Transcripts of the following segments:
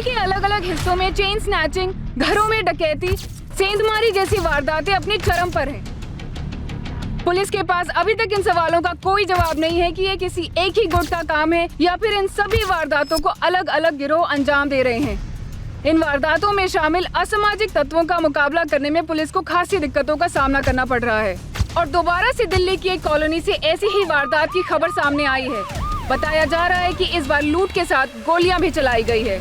के अलग अलग हिस्सों में चेन स्नैचिंग, घरों में डकैती, सेंधमारी जैसी वारदातें अपनी चरम पर हैं। पुलिस के पास अभी तक इन सवालों का कोई जवाब नहीं है कि ये किसी एक ही गुट का काम है या फिर इन सभी वारदातों को अलग अलग गिरोह अंजाम दे रहे हैं। इन वारदातों में शामिल असामाजिक तत्वों का मुकाबला करने में पुलिस को खासी दिक्कतों का सामना करना पड़ रहा है। और दोबारा से दिल्ली की एक कॉलोनी से ऐसी ही वारदात की खबर सामने आई है। बताया जा रहा है कि इस बार लूट के साथ गोलियां भी चलाई गई है।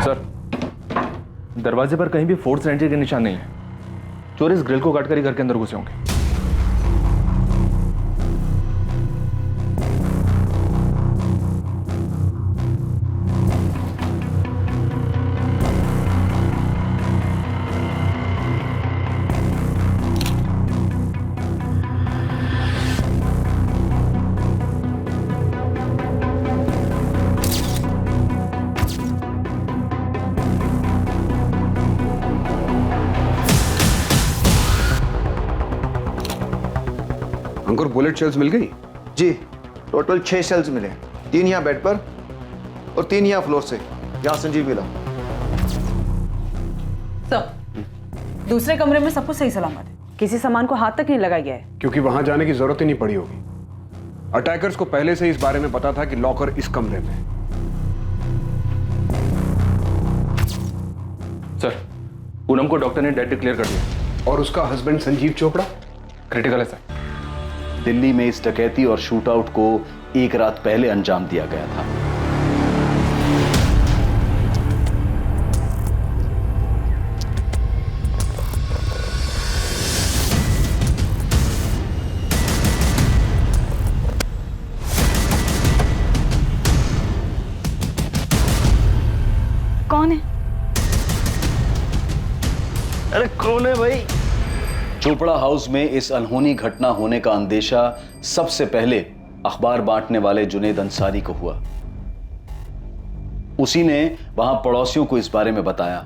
सर, दरवाजे पर कहीं भी फोर्स एंट्री के निशान नहीं है। चोर इस ग्रिल को काटकर ही घर के अंदर घुसे होंगे। अंकुर, बुलेट शेल्स मिल गई? जी, टोटल 6 शेल्स मिले, 3 यहाँ बेड पर और 3 यहाँ फ्लोर से। यहाँ संजीव मिला। सर, दूसरे कमरे में सब कुछ सही सलामत है, किसी सामान को हाथ तक नहीं लगाया गया है। क्योंकि वहां जाने की जरूरत ही नहीं पड़ी होगी। अटैकर्स को पहले से इस बारे में पता था कि लॉकर इस कमरे में है। सर, पूनम को डॉक्टर ने डेड डिक्लेयर कर दिया। और उसका हस्बैंड संजीव चोपड़ा क्रिटिकल है सर। दिल्ली में इस डकैती और शूटआउट को एक रात पहले अंजाम दिया गया था। कौन है? अरे कौन है भाई? चोपड़ा हाउस में इस अनहोनी घटना होने का अंदेशा सबसे पहले अखबार बांटने वाले जुनेद अंसारी को हुआ। उसी ने वहां पड़ोसियों को इस बारे में बताया।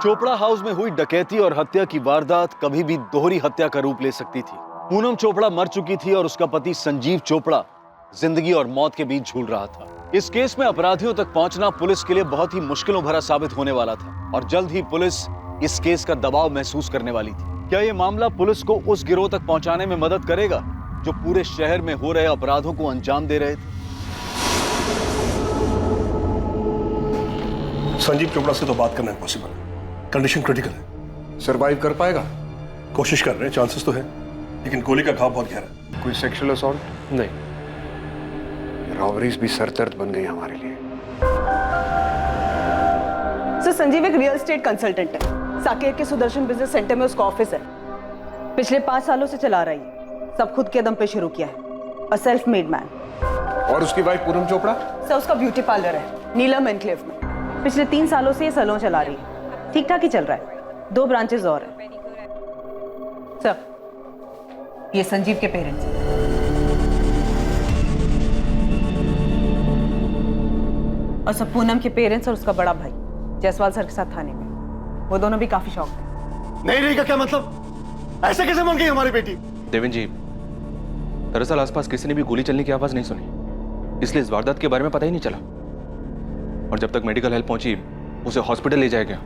चोपड़ा हाउस में हुई डकैती और हत्या की वारदात कभी भी दोहरी हत्या का रूप ले सकती थी। पूनम चोपड़ा मर चुकी थी और उसका पति संजीव चोपड़ा जिंदगी और मौत के बीच झूल रहा था। इस केस में अपराधियों तक पहुंचना पुलिस के लिए बहुत ही मुश्किलों भरा साबित होने वाला था और जल्द ही पुलिस इस केस का दबाव महसूस करने वाली थी। क्या यह मामला पुलिस को उस गिरोह तक पहुंचाने में मदद करेगा जो पूरे शहर में हो रहे अपराधों को अंजाम दे रहे थे? संजीव चोपड़ा से तो बात करना इम्पॉसिबल है, कंडीशन क्रिटिकल है। सरवाइव कर पाएगा? कोशिश कर रहे हैं, चांसेस तो है, लेकिन गोली का घाव बहुत गहरा है। कोई सेक्सुअल असॉल्ट? नहीं। रॉबरीज भी सरदर्द बन गई हमारे लिए। सर, संजीव एक रियल एस्टेट कंसल्टेंट है। साकेत के सुदर्शन बिजनेस सेंटर में उसका ऑफिस है। पिछले 5 सालों से चला रही है। सब खुद के दम पे शुरू किया है। A self made man. और उसकी वाइफ पूनम चोपड़ा? सर, उसका ब्यूटी पार्लर है नीलम एनक्लेव में। पिछले 3 सालों से ये सैलून चला रही है। ठीक ठाक ही चल रहा है। 2 ब्रांचेस और हैं। सर, ये संजीव के पेरेंट्स हैं। और सब पूनम के पेरेंट्स और उसका बड़ा भाई जायसवाल सर के साथ थाने में। वो दोनों भी काफी शौक थे। नहीं का क्या मतलब? ऐसे कैसे बन गई हमारी बेटी? देवेंद्र जी, दरअसल आसपास किसी ने भी गोली चलने की आवाज नहीं सुनी, इसलिए इस वारदात के बारे में पता ही नहीं चला। और जब तक मेडिकल हेल्प पहुंची, उसे हॉस्पिटल ले जाया गया,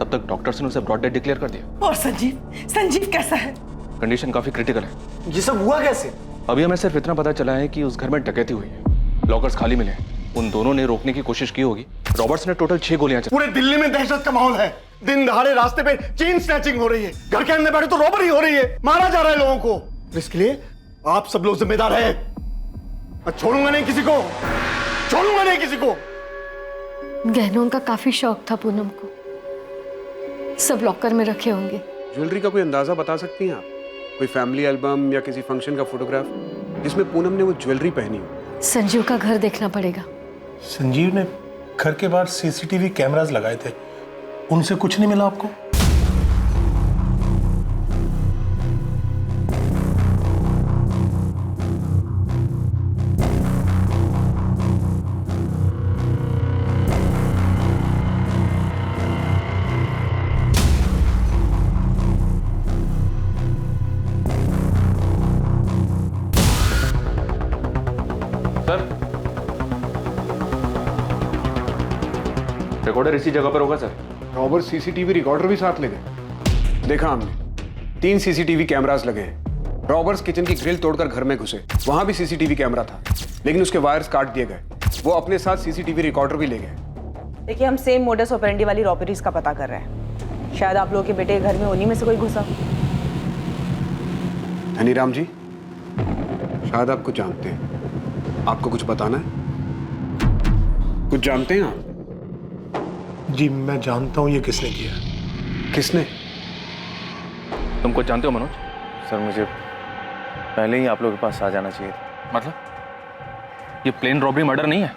तब तक डॉक्टर्स ने उसे ब्रॉड डेड डिक्लेयर कर दिया। और संजीव कैसा है? कंडीशन काफी क्रिटिकल है। ये सब हुआ कैसे? अभी हमें सिर्फ इतना पता चला है कि उस घर में डकैती हुई है, लॉकर्स खाली मिले हैं। उन दोनों ने रोकने की कोशिश की होगी। रॉबर्ट्स ने टोटल 6 गोलियां चलाई। पूरे दिल्ली में दहशत का माहौल है। दिन दहाड़े रास्ते पे चेन स्नैचिंग हो रही है, घर के अंदर बैठे तो रॉबरी हो रही है, मारा जा रहा है लोगों को। इसके लिए आप सब लोग जिम्मेदार हैं। मैं छोड़ूंगा नहीं किसी को, छोड़ूंगा नहीं किसी को। गहनों का काफी शौक था पूनम को, सब लॉकर में रखे होंगे। ज्वेलरी का कोई अंदाजा बता सकती हैं आप? कोई फैमिली एल्बम या किसी फंक्शन का फोटोग्राफ जिसमें पूनम ने वो ज्वेलरी पहनी हो? संजीव का घर देखना पड़ेगा। संजीव ने घर के बाहर सीसीटीवी कैमरास लगाए थे, उनसे कुछ नहीं मिला आपको? रिकॉर्डर इसी जगह पर होगा सर। रॉबर्ट सीसीटीवी रिकॉर्डर भी साथ ले गए। देखा हमने 3 सीसीटीवी कैमरास लगे हैं। रॉबर्ट्स किचन की ग्रिल तोड़कर घर में घुसे, वहां भी सीसीटीवी कैमरा था, लेकिन उसके वायर्स काट दिए गए। वो अपने साथ सीसीटीवी रिकॉर्डर भी ले गए। देखिए, हम सेम मोडस ऑपरेंडी वाली रॉबरीज का पता कर रहे हैं। शायद आप लोगों के बेटे के घर में उन्हीं में से कोई घुसा। धनीराम जी, शायद आप कुछ जानते हैं। आपको कुछ बताना है? कुछ जानते हैं आप? जी मैं जानता हूं ये किसने किया। किसने? तुम कुछ जानते हो मनोज? सर मुझे पहले ही आप लोगों के पास आ जाना चाहिए था। मतलब ये प्लेन रॉबरी मर्डर नहीं है?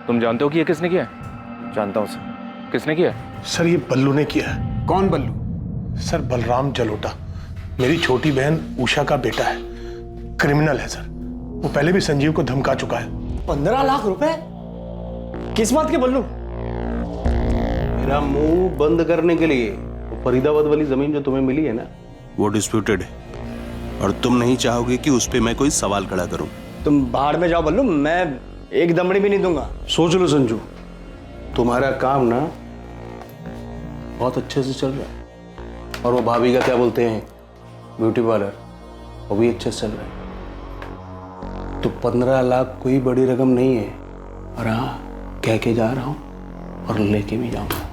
तुम जानते हो कि ये किसने किया है? जानता हूँ सर। किसने किया है? सर ये बल्लू ने किया है। कौन बल्लू? सर बलराम जलोटा, मेरी छोटी बहन उषा का बेटा है। क्रिमिनल है सर। वो पहले भी संजीव को धमका चुका है। 15 लाख रुपए? किस बात के बल्लू? मेरा मुंह बंद करने के लिए। वो फरीदाबाद वाली जमीन जो तुम्हें मिली है ना, वो डिस्प्यूटेड है और तुम नहीं चाहोगे कि उस पे मैं कोई सवाल खड़ा करूं। तुम बाहर में जाओ बल्लू, मैं एक दमड़ी भी नहीं दूंगा। सोच लो संजू, तुम्हारा काम ना बहुत अच्छे से चल रहा है और वो भाभी का क्या बोलते हैं ब्यूटी पार्लर, वो भी अच्छे से चल रहा है। तो 15 लाख कोई बड़ी रकम नहीं है। और हाँ, कह के जा रहा हूं और लेके भी जाऊंगा।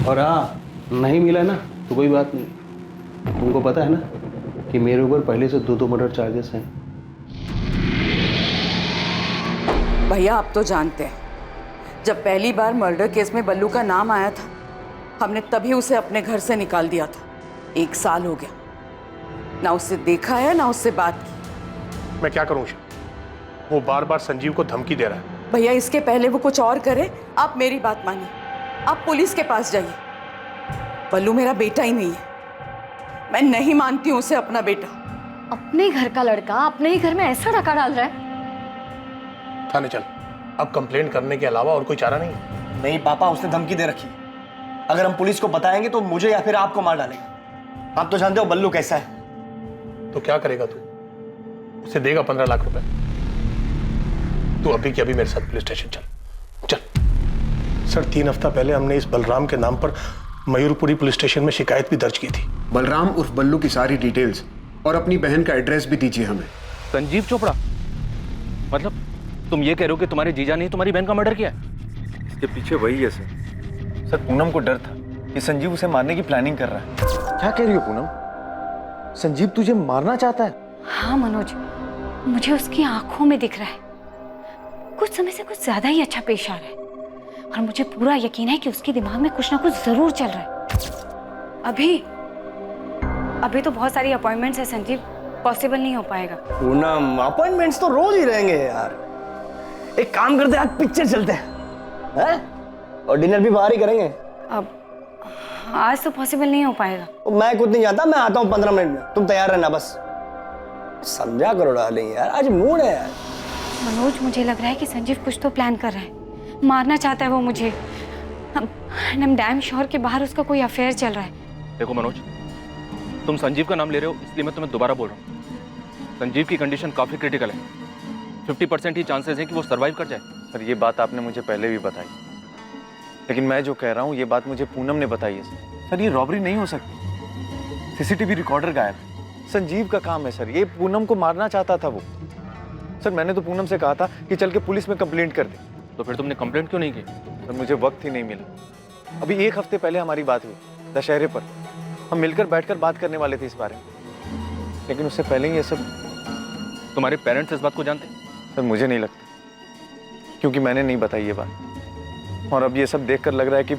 और हाँ, नहीं मिला ना तो कोई बात नहीं। तुमको पता है ना कि मेरे ऊपर पहले से 2 मर्डर चार्जेस हैं। भैया आप तो जानते हैं, जब पहली बार मर्डर केस में बल्लू का नाम आया था, हमने तभी उसे अपने घर से निकाल दिया था। 1 साल हो गया, ना उससे देखा है ना उससे बात की। मैं क्या करूं? वो बार बार संजीव को धमकी दे रहा है। भैया इसके पहले वो कुछ और करे, आप मेरी बात मानिए, आप पुलिस के पास जाइए। बल्लू मेरा बेटा ही नहीं है, मैं नहीं मानती हूं उसे अपना बेटा। अपने घर का लड़का अपने ही घर में ऐसा डका डाल रहा है। थाने चल। अब कंप्लेंट करने के अलावा और कोई चारा नहीं है। नहीं पापा, उसने धमकी दे रखी। अगर हम पुलिस को बताएंगे तो मुझे या फिर आपको मार डालेगा। आप तो जानते हो बल्लू कैसा है। तो क्या करेगा तू? उसे देगा 15 लाख रुपए। तू अभी की अभी मेरे साथ पुलिस स्टेशन चल। चल सर, 3 हफ्ता पहले हमने इस बलराम के नाम पर मयूरपुरी पुलिस स्टेशन में शिकायत भी दर्ज की थी। बलराम उर्फ बल्लू की सारी डिटेल्स और अपनी बहन का एड्रेस भी दीजिए हमें। संजीव चोपड़ा? मतलब तुम ये कह रहे हो कि तुम्हारे जीजा ने तुम्हारी बहन का मर्डर किया है? इसके पीछे वही है सर। सर पूनम को डर था कि संजीव उसे मारने की प्लानिंग कर रहा है। क्या कह रही हो पूनम? संजीव तुझे मारना चाहता है? हाँ मनोज, मुझे उसकी आंखों में दिख रहा है। कुछ समय से कुछ ज्यादा ही अच्छा पेश आ रहा है और मुझे पूरा यकीन है कि उसके दिमाग में कुछ ना कुछ जरूर चल रहा है। अभी तो बहुत सारी अपॉइंटमेंट्स है संजीव, पॉसिबल नहीं हो पाएगा। पूनम, अपॉइंटमेंट्स तो रोज ही रहेंगे यार। एक काम करते हैं, आज पिक्चर चलते हैं और डिनर भी बाहर ही करेंगे। अब आज तो पॉसिबल नहीं हो पाएगा। मैं कुछ नहीं जानता, मैं आता हूँ 15 मिनट में। तुम तैयार रहना बस। समझा करो डालेंगे यार, आज मूड है यार। मनोज, मुझे लग रहा है कि संजीव कुछ तो प्लान कर रहा है, मारना चाहता है वो मुझे। आई एम डैम श्योर कि बाहर उसका कोई अफेयर चल रहा है। देखो मनोज, तुम संजीव का नाम ले रहे हो इसलिए मैं तुम्हें दोबारा बोल रहा हूँ। संजीव की कंडीशन काफी क्रिटिकल है। 50% ही चांसेस हैं कि वो सर्वाइव कर जाए। सर ये बात आपने मुझे पहले भी बताई, लेकिन मैं जो कह रहा हूँ ये बात मुझे पूनम ने बताई है सर। ये रॉबरी नहीं हो सकती। सीसीटीवी रिकॉर्डर गायब है। संजीव का काम है सर, ये पूनम को मारना चाहता था वो। सर मैंने तो पूनम से कहा था कि चल के पुलिस में कंप्लेंट कर दे। तो फिर तुमने कंप्लेंट क्यों नहीं की? सर मुझे वक्त ही नहीं मिला। अभी 1 हफ्ते पहले हमारी बात हुई दशहरे पर, हम मिलकर बैठकर बात करने वाले थे इस बारे में, लेकिन उससे पहले ही ये सब। तुम्हारे पेरेंट्स इस बात को जानते? सर मुझे नहीं लगता, क्योंकि मैंने नहीं बताई ये बात। और अब ये सब देखकर लग रहा है कि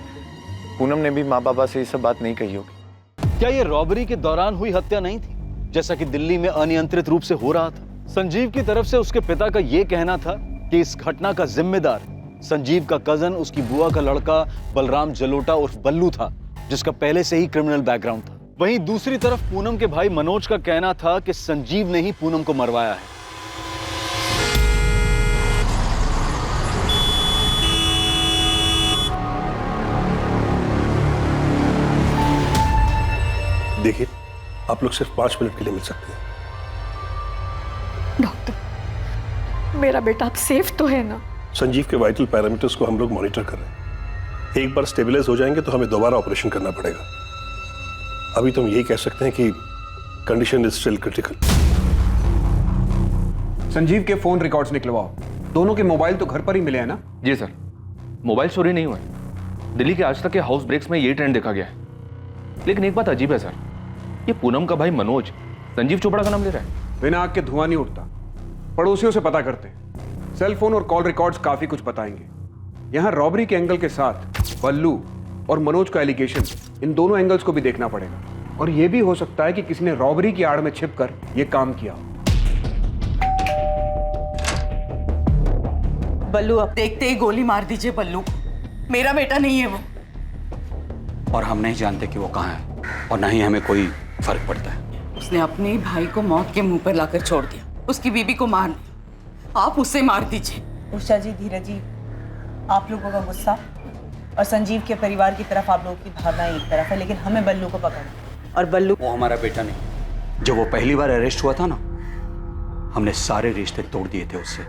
पूनम ने भी माँ बाबा से ये सब बात नहीं कही होगी। क्या ये रॉबरी के दौरान हुई हत्या नहीं थी, जैसा कि दिल्ली में अनियंत्रित रूप से हो रहा था? संजीव की तरफ से उसके पिता का यह कहना था कि इस घटना का जिम्मेदार संजीव का कजन, उसकी बुआ का लड़का बलराम जलोटा उर्फ बल्लू था, जिसका पहले से ही क्रिमिनल बैकग्राउंड था। वहीं दूसरी तरफ पूनम के भाई मनोज का कहना था कि संजीव ने ही पूनम को मरवाया है। देखिए, आप लोग सिर्फ 5 मिनट के लिए मिल सकते हैं। डॉक्टर, मेरा बेटा अब सेफ तो है ना? संजीव के वाइटल पैरामीटर्स को हम लोग मॉनिटर कर रहे हैं। एक बार स्टेबलाइज हो जाएंगे तो हमें दोबारा ऑपरेशन करना पड़ेगा। अभी तुम यही कह सकते हैं कि condition is still critical. Sanjeev के फोन रिकॉर्ड्स निकलवाओ। दोनों के मोबाइल तो घर पर ही मिले हैं ना? जी सर, मोबाइल चोरी नहीं हुआ है। दिल्ली के आज तक के हाउस ब्रेक्स में यही ट्रेंड देखा गया है। लेकिन एक बात अजीब है सर, ये पूनम का भाई मनोज संजीव चोपड़ा का नाम ले रहा है। बिना आग के धुआं नहीं उठता। पड़ोसियों से पता करते हैं। सेल फोन और कॉल रिकॉर्ड्स काफी कुछ बताएंगे। यहां रॉबरी के एंगल के साथ बल्लू और मनोज का एलिगेशन, इन दोनों एंगल्स को भी देखना पड़ेगा। और यह भी हो सकता है कि किसी ने रॉबरी की आड़ में छिपकर यह काम किया हो। बल्लू, अब देखते ही गोली मार दीजिए बल्लू। मेरा बेटा नहीं है वो। और हम नहीं जानते कि वो कहाँ है और न ही हमें कोई फर्क पड़ता है। उसने अपने भाई को मौत के मुंह पर लाकर छोड़ दिया, उसकी बीबी को मार दिया। आप उसे मार दीजिए। उषा जी, धीरज जी, आप लोगों का गुस्सा और संजीव के परिवार की तरफ आप लोगों की भावना एक तरफ है, लेकिन हमें बल्लू को पकड़ना। और बल्लू वो हमारा बेटा नहीं। जब वो पहली बार अरेस्ट हुआ था ना, हमने सारे रिश्ते तोड़ दिए थे उससे।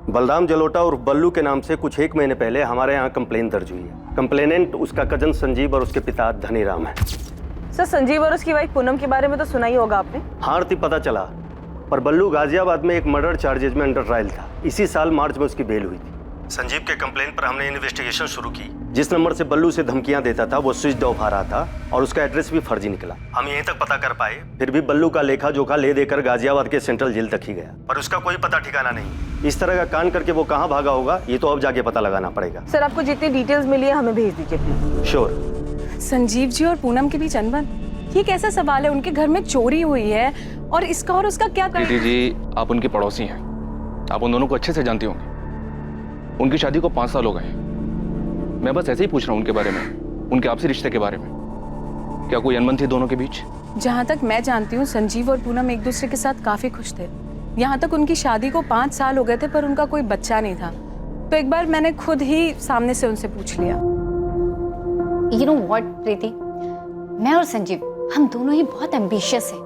बलराम जलोटा और बल्लू के नाम से कुछ 1 महीने पहले हमारे यहाँ कंप्लेन दर्ज हुई है। कंप्लेनेंट उसका कजन संजीव और उसके पिता धनीराम है। सर, संजीव और उसकी वाइफ पूनम के बारे में तो सुना ही होगा आपने। हाँ आरती, पता चला। पर बल्लू गाजियाबाद में एक मर्डर चार्जेज में अंडर ट्रायल था। इसी साल मार्च में उसकी बेल हुई थी। संजीव के कंप्लेन पर हमने इन्वेस्टिगेशन शुरू की। जिस नंबर से बल्लू से धमकियां देता था वो स्विच ऑफ आ रहा था और उसका एड्रेस भी फर्जी निकला। हम यहीं तक पता कर पाए। फिर भी बल्लू का लेखा जोखा ले देकर गाजियाबाद के सेंट्रल जेल तक ही गया, पर उसका कोई पता ठिकाना नहीं। इस तरह का कांड करके वो कहाँ भागा होगा, ये तो अब जाके पता लगाना पड़ेगा। सर, आपको जितनी डिटेल्स मिली है हमें भेज दीजिए प्लीज। श्योर। संजीव जी और पूनम के बीच अनबन, ये कैसा सवाल है? उनके घर में चोरी हुई है और इसका और उसका क्या दीदी जी, आप उनकी पड़ोसी हैं, आप उन दोनों को अच्छे से जानती होंगी। उनकी शादी को 5 साल हो गए। मैं बस ऐसे ही पूछ रहा हूँ उनके बारे में, उनके आपसी रिश्ते के बारे में। क्या कोई अनबन थी दोनों के बीच? जहाँ तक मैं जानती हूँ, संजीव और पूनम एक दूसरे के साथ काफी खुश थे। यहाँ तक उनकी शादी को 5 साल हो गए थे, पर उनका कोई बच्चा नहीं था। तो एक बार मैंने खुद ही सामने से उनसे पूछ लिया। You know what, प्रीति, मैं और संजीव हम दोनों ही बहुत एम्बिशियस हैं।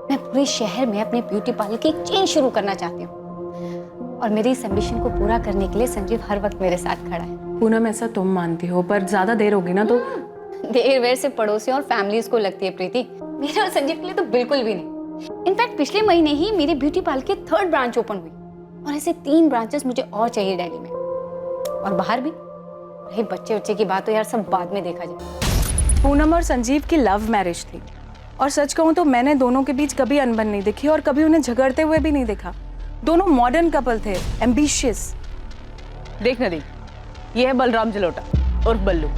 मैं पूरे शहर में अपने ब्यूटी पार्लर की एक चेन शुरू करना चाहती हूँ और मेरी इस एम्बिशन को पूरा करने के लिए संजीव हर वक्त मेरे साथ खड़ा है। पूनम, ऐसा तुम मानती हो, पर ज्यादा देर होगी ना तो। देर वेर से पड़ोसियों और फैमिलीज को लगती है प्रीति, मेरे और संजीव के लिए तो बिल्कुल भी नहीं। इनफैक्ट पिछले महीने ही मेरी ब्यूटी पार्लर की 3rd ब्रांच ओपन हुई और ऐसे 3 ब्रांचेस मुझे और चाहिए दिल्ली में और बाहर भी। रही बच्चे की बात तो यार सब बाद में देखा जाए। पूनम और संजीव की लव मैरिज थी और सच कहूँ तो मैंने दोनों के बीच कभी अनबन नहीं देखी और कभी उन्हें झगड़ते हुए भी नहीं देखा। दोनों मॉडर्न कपल थे, एम्बिशियस। देख नदी, ये है बलराम जलोटा और बल्लू।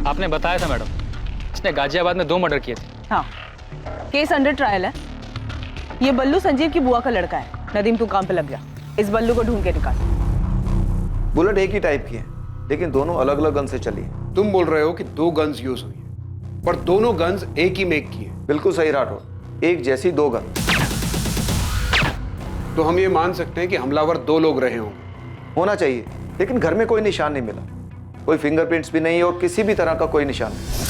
आपने बताया था मैडम, इसने गाजियाबाद में 2 मर्डर किए थे। हाँ, केस अंडर ट्रायल है। ये बल्लू संजीव की बुआ का लड़का है। नदीम, तू काम पे लग जा, इस बल्लू को ढूंढ के निकाल। बुलेट एक ही टाइप की है, लेकिन दोनों अलग अलग गन से चली है। तुम बोल रहे हो कि 2 गन्स यूज हुई है, पर दोनों गन्स एक ही मेक की है। बिल्कुल सही राठौर, एक जैसी 2 गन। तो हम ये मान सकते हैं कि हमलावर 2 लोग रहे होंगे। होना चाहिए, लेकिन घर में कोई निशान नहीं मिला, कोई फिंगरप्रिंट्स भी नहीं और किसी भी तरह का कोई निशान नहीं।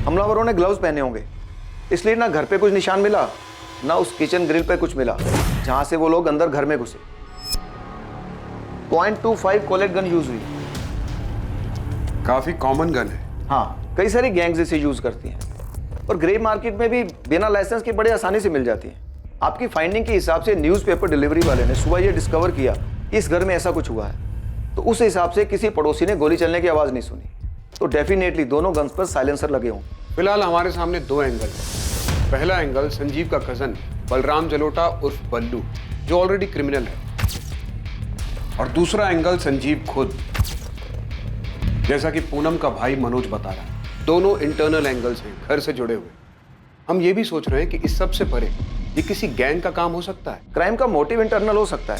हमलावरों ने ग्लव्स पहने होंगे, इसलिए ना घर पे कुछ निशान मिला, ना उस किचन ग्रिल पे कुछ मिला जहां से वो लोग अंदर घर में घुसे। .25 कोलेट गन यूज हुई। काफी कॉमन गन है। हाँ, कई सारी गैंग्स इसे यूज करती हैं और ग्रे मार्केट में भी बिना लाइसेंस के बड़े आसानी से मिल जाती है। आपकी फाइंडिंग के हिसाब से न्यूज़पेपर डिलीवरी वाले ने सुबह ये डिस्कवर किया कि इस घर में ऐसा कुछ हुआ है, तो उस हिसाब से किसी पड़ोसी ने गोली चलने की आवाज नहीं सुनी, तो डेफिनेटली दोनों गन्स पर साइलेंसर लगे हों। फिलहाल हमारे सामने 2 एंगल है। पहला एंगल संजीव का कजन बलराम जलोटा उर्फ बल्लू, जो ऑलरेडी क्रिमिनल है, और दूसरा एंगल संजीव खुद, जैसा कि पूनम का भाई मनोज बता रहा है। दोनों इंटरनल एंगल्स हैं, घर से जुड़े हुए। हम ये भी सोच रहे हैं कि इस सब से परे ये किसी गैंग का काम हो सकता है। क्राइम का मोटिव इंटरनल हो सकता है,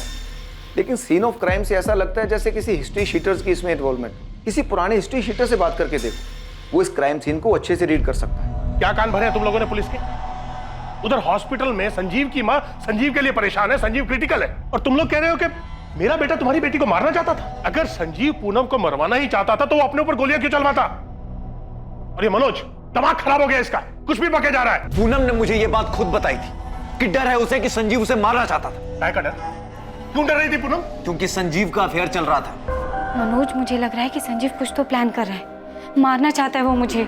लेकिन सीन ऑफ क्राइम से ऐसा लगता है जैसे किसी हिस्ट्री शीटर्स की इसमें इन्वॉल्वमेंट। किसी पुराने हिस्ट्री शीटर से बात करके देखो, वो इस क्राइम सीन को अच्छे से रीड कर सकता है। क्या कान भरे हैं तुम लोगों ने पुलिस के? उधर हॉस्पिटल में संजीव की माँ संजीव के लिए परेशान है, संजीव क्रिटिकल है, और तुम लोग कह रहे हो कि मेरा बेटा तुम्हारी बेटी को मारना चाहता था। अगर संजीव पूनम को मरवाना ही चाहता था तो वो अपने ऊपर गोलियां क्यों चलवाता? और ये मनोज, दिमाग खराब हो गया इसका, कुछ भी बके जा रहा है। पूनम ने मुझे ये बात खुद बताई थी कि डर है उसे कि संजीव उसे मारना चाहता था। काय का डर? क्यों डर रही थी पूनम? क्योंकि संजीव का अफेयर चल रहा था। मनोज, मुझे लग रहा है कि संजीव कुछ तो प्लान कर रहा है, मारना चाहता है वो मुझे।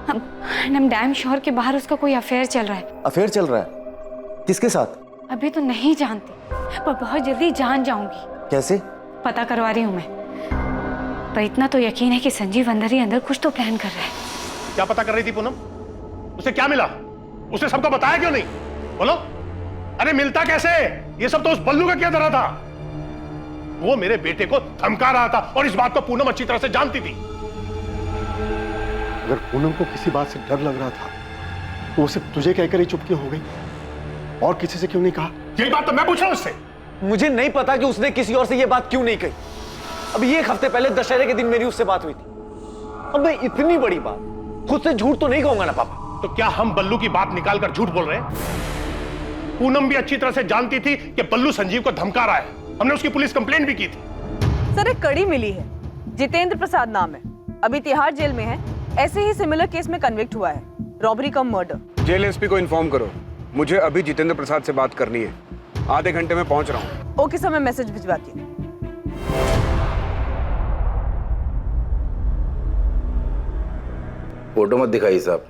I'm damn sure कि बाहर उसका कोई अफेयर चल रहा है। अफेयर चल रहा है? किसके साथ? अभी तो नहीं जानती, पर बहुत जल्दी जान जाऊंगी। कैसे? पता करवा रही हूँ मैं, पर इतना तो यकीन है कि संजीव अंदर ही अंदर कुछ तो प्लान कर रहा है। क्या पता कर रही थी पूनम? उसे क्या मिला? उसने सबको बताया क्यों नहीं? बोलो। अरे मिलता कैसे? ये सब तो उस बल्लू का किया धरा था। वो मेरे बेटे को धमका रहा था और इस बात को पूनम अच्छी तरह से जानती थी। अगर पूनम को किसी बात से डर लग रहा था तो वो सिर्फ तुझे कहकर ही चुप क्यों हो गई और किसी से क्यों नहीं कहा? यही बात तो मैं पूछ रहा हूं उससे। मुझे नहीं पता कि उसने किसी और से ये बात क्यों नहीं कही। अभी 1 हफ्ते पहले दशहरे के दिन मेरी उससे बात हुई थी। अब मैं इतनी बड़ी बात खुद से झूठ तो नहीं कहूंगा ना पापा। तो क्या हम बल्लू की बात निकालकर झूठ बोल रहे हैं? पूनम भी अच्छी तरह से जानती थी कि बल्लू संजीव को धमका रहा है। हमने उसकी पुलिस कंप्लेंट भी की थी। सर, एक कड़ी मिली है, जितेंद्र प्रसाद नाम है, अभी तिहाड़ जेल में है। ऐसे ही सिमिलर केस में कन्विक्ट हुआ है, रॉबरी कम मर्डर। जेल एसपी को इन्फॉर्म करो, मुझे अभी जितेंद्र प्रसाद से बात करनी है। आधे घंटे में पहुंच रहा हूँ। ओके सर, मैं मैसेज भिजवाती हूँ। फोटो मत दिखाइए साहब,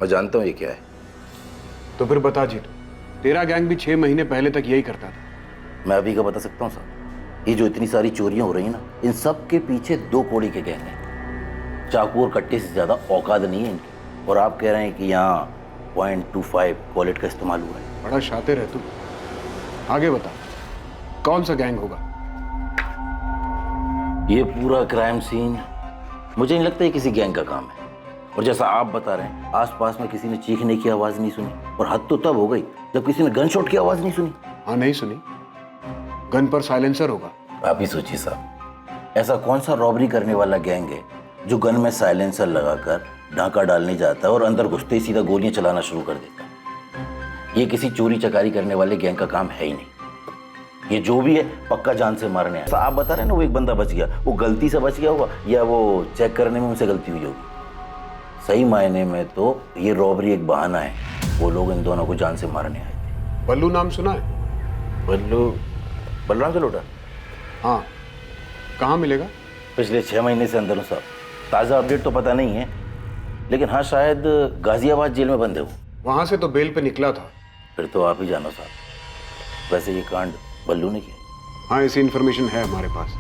मैं जानता हूँ ये क्या है। तो फिर बता जीतू, तेरा गैंग भी 6 महीने पहले तक यही करता था। मैं अभी का बता सकता हूँ साहब। ये जो इतनी सारी चोरियां हो रही हैं ना, इन सब के पीछे 2 कौड़ी के गैंग हैं। चाकू और कट्टे से ज्यादा औकात नहीं है इनकी। और आप कह रहे हैं कि यहाँ 0.25 कॉलेट का इस्तेमाल हुआ है। बड़ा शातिर है तू। आगे बता, कौन सा गैंग होगा? ये पूरा क्राइम सीन मुझे नहीं लगता ये किसी गैंग का काम है। और जैसा आप बता रहे हैं, आसपास में किसी ने चीखने की आवाज नहीं सुनी। और हद तो तब हो गई जब किसी ने गन शॉट की आवाज नहीं सुनी। हाँ, नहीं सुनी। गन पर साइलेंसर होगा। आप ही सोचिए साहब, ऐसा कौन सा रॉबरी करने वाला गैंग है जो गन में साइलेंसर लगाकर ढाका डालने जाता है और अंदर घुसते ही सीधा गोलियां चलाना शुरू कर देता है। ये किसी चोरी चकारी करने वाले गैंग का काम है ही नहीं। ये जो भी है पक्का जान से मारने आया। आप बता रहे हैं ना, वो एक बंदा बच गया, वो गलती से बच गया होगा या वो चेक करने में उनसे गलती हुई होगी। सही मायने में तो ये रॉबरी एक बहाना है। वो लोग इन दोनों को जान से मारने आए थे। बल्लू नाम सुना है? बलराम जलोटा? हाँ, कहाँ मिलेगा? पिछले 6 महीने से अंदर हूँ साहब। ताज़ा अपडेट तो पता नहीं है, लेकिन हाँ शायद गाजियाबाद जेल में बंद है वो। वहाँ से तो बेल पे निकला था। फिर तो आप ही जानो साहब। वैसे ये कांड बल्लू ने किया? हाँ, ऐसी इन्फॉर्मेशन है हमारे पास,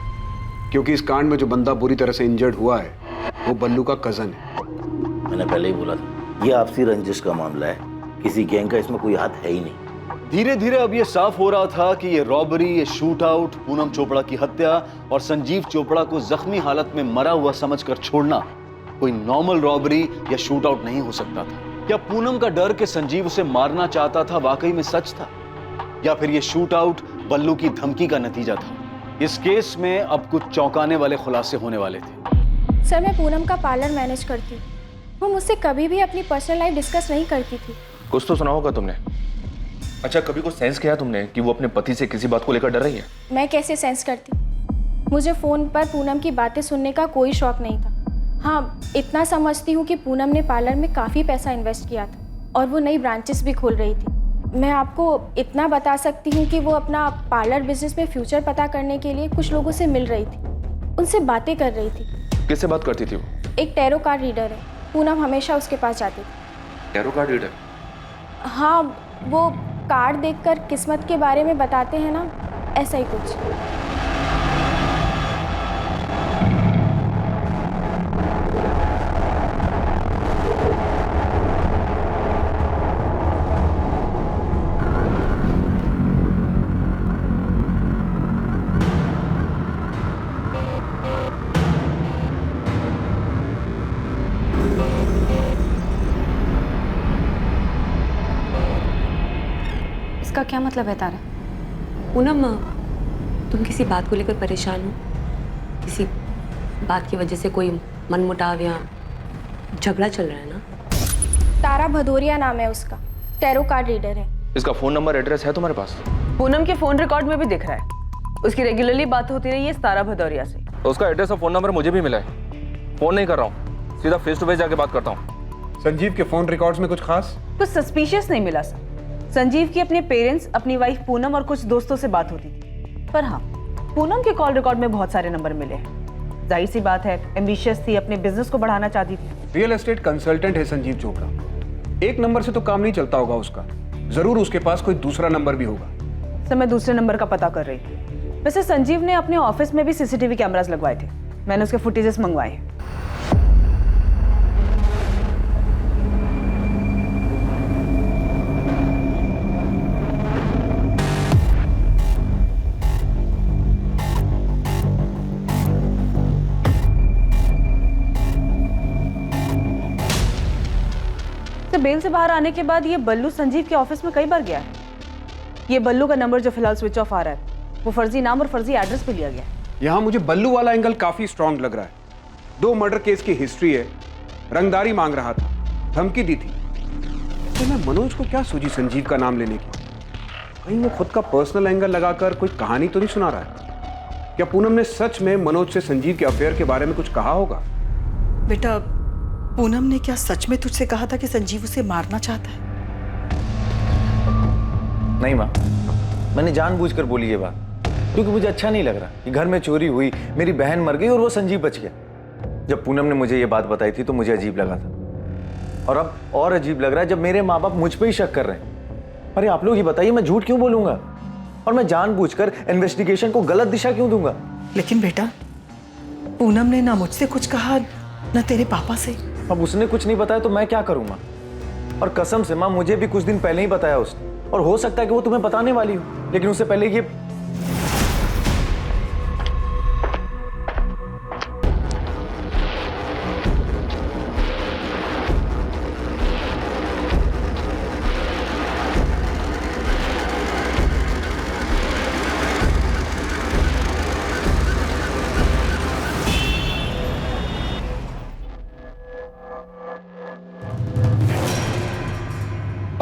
क्योंकि इस कांड में जो बंदा बुरी तरह से इंजर्ड हुआ है वो बल्लू का कजन है। मैंने पहले ही बोला था, ये आपसी रंजिश का मामला है। किसी गैंग का इसमें कोई हाथ है ही नहीं। धीरे धीरे अब ये साफ हो रहा था कि ये रॉबरी, ये शूट आउट, पूनम चोपड़ा की हत्या और संजीव चोपड़ा को जख्मी हालत में मरा हुआ समझकर छोड़ना कोई नॉर्मल रॉबरी या शूट आउट नहीं हो सकता था। क्या पूनम का डर कि संजीव उसे मारना चाहता था वाकई में सच था, या फिर ये शूट आउट बल्लू की धमकी का नतीजा था? इस केस में अब कुछ चौंकाने वाले खुलासे होने वाले थे। सर, मैं पूनम का पार्लर मैनेज करती हूँ। वो मुझसे कभी भी अपनी पर्सनल लाइफ डिस्कस नहीं करती थी। कुछ तो सुना होगा तुमने। अच्छा, कभी कुछ सेंस किया तुमने कि वो अपने पति से किसी बात को लेकर डर रही है? मैं कैसे सेंस करती? मुझे फोन पर पूनम की बातें सुनने का कोई शौक नहीं था। हाँ, इतना समझती हूँ कि पूनम ने पार्लर में काफ़ी पैसा इन्वेस्ट किया था और वो नई ब्रांचेस भी खोल रही थी। मैं आपको इतना बता सकती हूँ कि वो अपना पार्लर बिजनेस में फ्यूचर पता करने के लिए कुछ लोगों से मिल रही थी, उनसे बातें कर रही थी। किससे बात करती थी वो? एक टैरो कार्ड रीडर है, पूनम हमेशा उसके पास जाती थी। Tarot card reader? हाँ, वो कार्ड देखकर किस्मत के बारे में बताते हैं ना, ऐसा ही कुछ। इसका क्या मतलब है तारा? पूनम, तुम किसी बात को लेकर परेशान हो? किसी बात की वजह से कोई मनमुटाव या झगड़ा चल रहा है ना? तारा भदौरिया नाम है उसका, टैरो कार्ड रीडर है। इसका फोन नंबर, एड्रेस है तुम्हारे पास? पूनम के फोन रिकॉर्ड में भी दिख रहा है। उसकी रेगुलरली बात होती रही है तारा भदौरिया से। तो उसका एड्रेस और फोन नंबर मुझे भी मिला है। फोन नहीं कर रहा हूँ, सीधा फेस टू फेस जाके बात करता हूँ। संजीव के फोन रिकॉर्ड्स में कुछ खास? कुछ सस्पिशियस नहीं मिला सर। संजीव की अपने पेरेंट्स, अपनी वाइफ पूनम और कुछ दोस्तों से बात होती थी। पर हाँ, पूनम के कॉल रिकॉर्ड में बहुत सारे नंबर मिले हैं। जाहिर सी बात है, एम्बिशियस थी, अपने बिजनेस को बढ़ाना चाहती थी। रियल एस्टेट कंसल्टेंट है संजीव चोपड़ा। एक नंबर से तो काम नहीं चलता होगा उसका, जरूर उसके पास कोई दूसरा नंबर भी होगा। सर, मैं दूसरे नंबर का पता कर रही थी। वैसे संजीव ने अपने ऑफिस में भी सीसीटीवी कैमरास लगवाए थे, मैंने उसके फुटेजेस मंगवाए हैं। बेल से बाहर आने के बाद ये बल्लू संजीव के ऑफिस में कई बार गया है। ये बल्लू का नंबर जो फिलहाल स्विच ऑफ आ रहा है, वो फर्जी नाम और फर्जी एड्रेस पे लिया गया है। यहाँ मुझे बल्लू वाला एंगल काफी स्ट्रांग लग रहा है। 2 मर्डर केस की हिस्ट्री है, रंगदारी मांग रहा था, धमकी दी थी। तो मैं मनोज को क्या सूझी संजीव का नाम लेने की? कहीं वो खुद का पर्सनल एंगल लगाकर कोई कहानी तो नहीं सुना रहा है? क्या पूनम ने सच में मनोज से संजीव के अफेयर के बारे में कुछ कहा होगा? बेटा, पूनम ने क्या सच में तुझसे कहा था कि संजीव उसे मारना चाहता है? नहीं माँ, मैंने जानबूझकर बोली ये बात क्योंकि मुझे अच्छा नहीं लग रहा कि घर में चोरी हुई, मेरी बहन मर गई और वो संजीव बच गया। जब पूनम ने मुझे ये बात बताई थी तो मुझे अजीब लगा था, और अब और अजीब लग रहा है जब मेरे माँ बाप मुझ पे ही शक कर रहे हैं। अरे आप लोग ही बताइए, मैं झूठ क्यों बोलूंगा और मैं जानबूझकर इन्वेस्टिगेशन को गलत दिशा क्यों दूंगा? लेकिन बेटा, पूनम ने ना मुझसे कुछ कहा ना तेरे पापा से। अब उसने कुछ नहीं बताया तो मैं क्या करूं माँ? और कसम से माँ, मुझे भी कुछ दिन पहले ही बताया उसने, और हो सकता है कि वो तुम्हें बताने वाली हो, लेकिन उससे पहले ये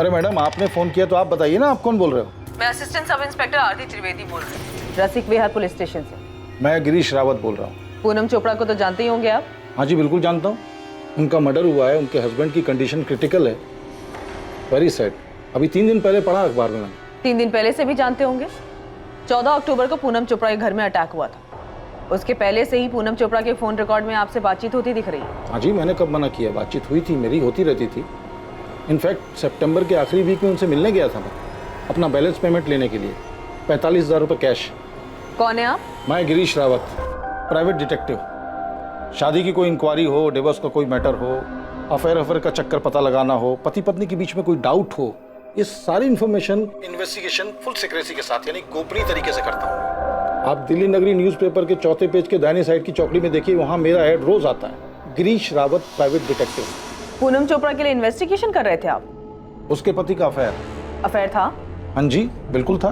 अरे मैडम, आपने फोन किया तो आप बताइए ना, आप कौन बोल रहे हो? मैं असिस्टेंट सब इंस्पेक्टर आरती त्रिवेदी बोल रही हूँ, रसिक विहार पुलिस स्टेशन से। मैं गिरीश रावत बोल रहा हूँ। पूनम चोपड़ा को तो जानते ही होंगे आप? हाँ जी, बिल्कुल जानता हूँ। उनका मर्डर हुआ है, उनके हस्बैंड की कंडीशन क्रिटिकल है। Very sad. अभी 3 दिन पहले पढ़ा अखबार में मैंने। 3 दिन पहले से भी जानते होंगे। 14 अक्टूबर को पूनम चोपड़ा के घर में अटैक हुआ था। उसके पहले से ही पूनम चोपड़ा के फोन रिकॉर्ड में आपसे बातचीत होती दिख रही है। हाँ जी, मैंने कब मना किया? बातचीत हुई थी, मेरी होती रहती थी। इनफैक्ट सितंबर के आखिरी वीक में उनसे मिलने गया था मैं, अपना बैलेंस पेमेंट लेने के लिए, 45,000 रुपये कैश। कौन है आप? मैं गिरीश रावत, प्राइवेट डिटेक्टिव। शादी की कोई इंक्वायरी हो, डिवोर्स का कोई मैटर हो, अफेयर का चक्कर पता लगाना हो, पति पत्नी के बीच में कोई डाउट हो, ये सारी इन्फॉर्मेशन इन्वेस्टिगेशन फुल सीक्रेसी के साथ, यानी गोपनीय तरीके से करता हूँ। आप दिल्ली नगरी न्यूज़पेपर के 4थे पेज के दाहिनी साइड की चौकड़ी में देखिए, वहाँ मेरा ऐड रोज आता है, गिरीश रावत प्राइवेट डिटेक्टिव। पूनम चोपड़ा के लिए इन्वेस्टिगेशन कर रहे थे आप? उसके पति का अफेयर था? हाँ जी, बिल्कुल था।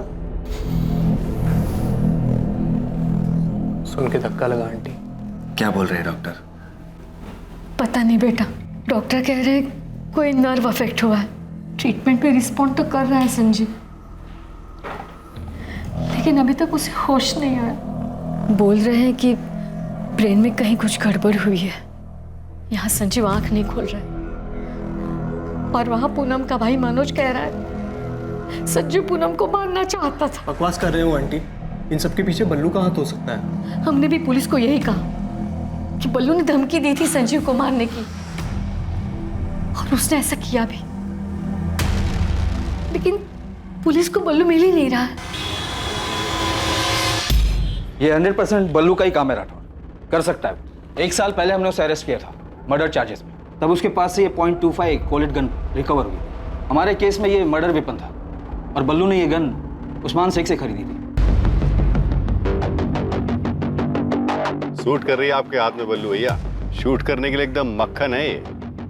सुन के धक्का लगा आंटी। क्या बोल रहे हैं डॉक्टर? पता नहीं बेटा, डॉक्टर कह रहे हैं कोई नर्व अफेक्ट हुआ है। ट्रीटमेंट पे रिस्पॉन्ड तो कर रहा है संजीव, लेकिन अभी तक उसे होश नहीं आया। बोल रहे हैं कि ब्रेन में कहीं कुछ गड़बड़ हुई है। यहाँ संजीव आंख नहीं खोल रहा है, और वहाँ पूनम का भाई मनोज कह रहा है संजीव पूनम को मारना चाहता था। बकवास कर रहे हो आंटी, इन सबके पीछे बल्लू का हाथ हो सकता है। हमने भी पुलिस को यही कहा कि बल्लू ने धमकी दी थी संजीव को मारने की, और उसने ऐसा किया भी, लेकिन पुलिस को बल्लू मिल ही नहीं रहा है। ये 100% बल्लू का ही काम है राठौर, कर सकता है। 1 साल पहले हमने उसे अरेस्ट किया था मर्डर चार्जेस में, तब उसके पास से ये .25 कोलेट गन रिकवर हुई। हमारे केस में ये मर्डर वेपन था, और बल्लू ने ये गन उस्मान शेख से खरीदी थी। शूट कर रही है आपके हाथ में बल्लू भैया, शूट करने के लिए एकदम मक्खन है ये।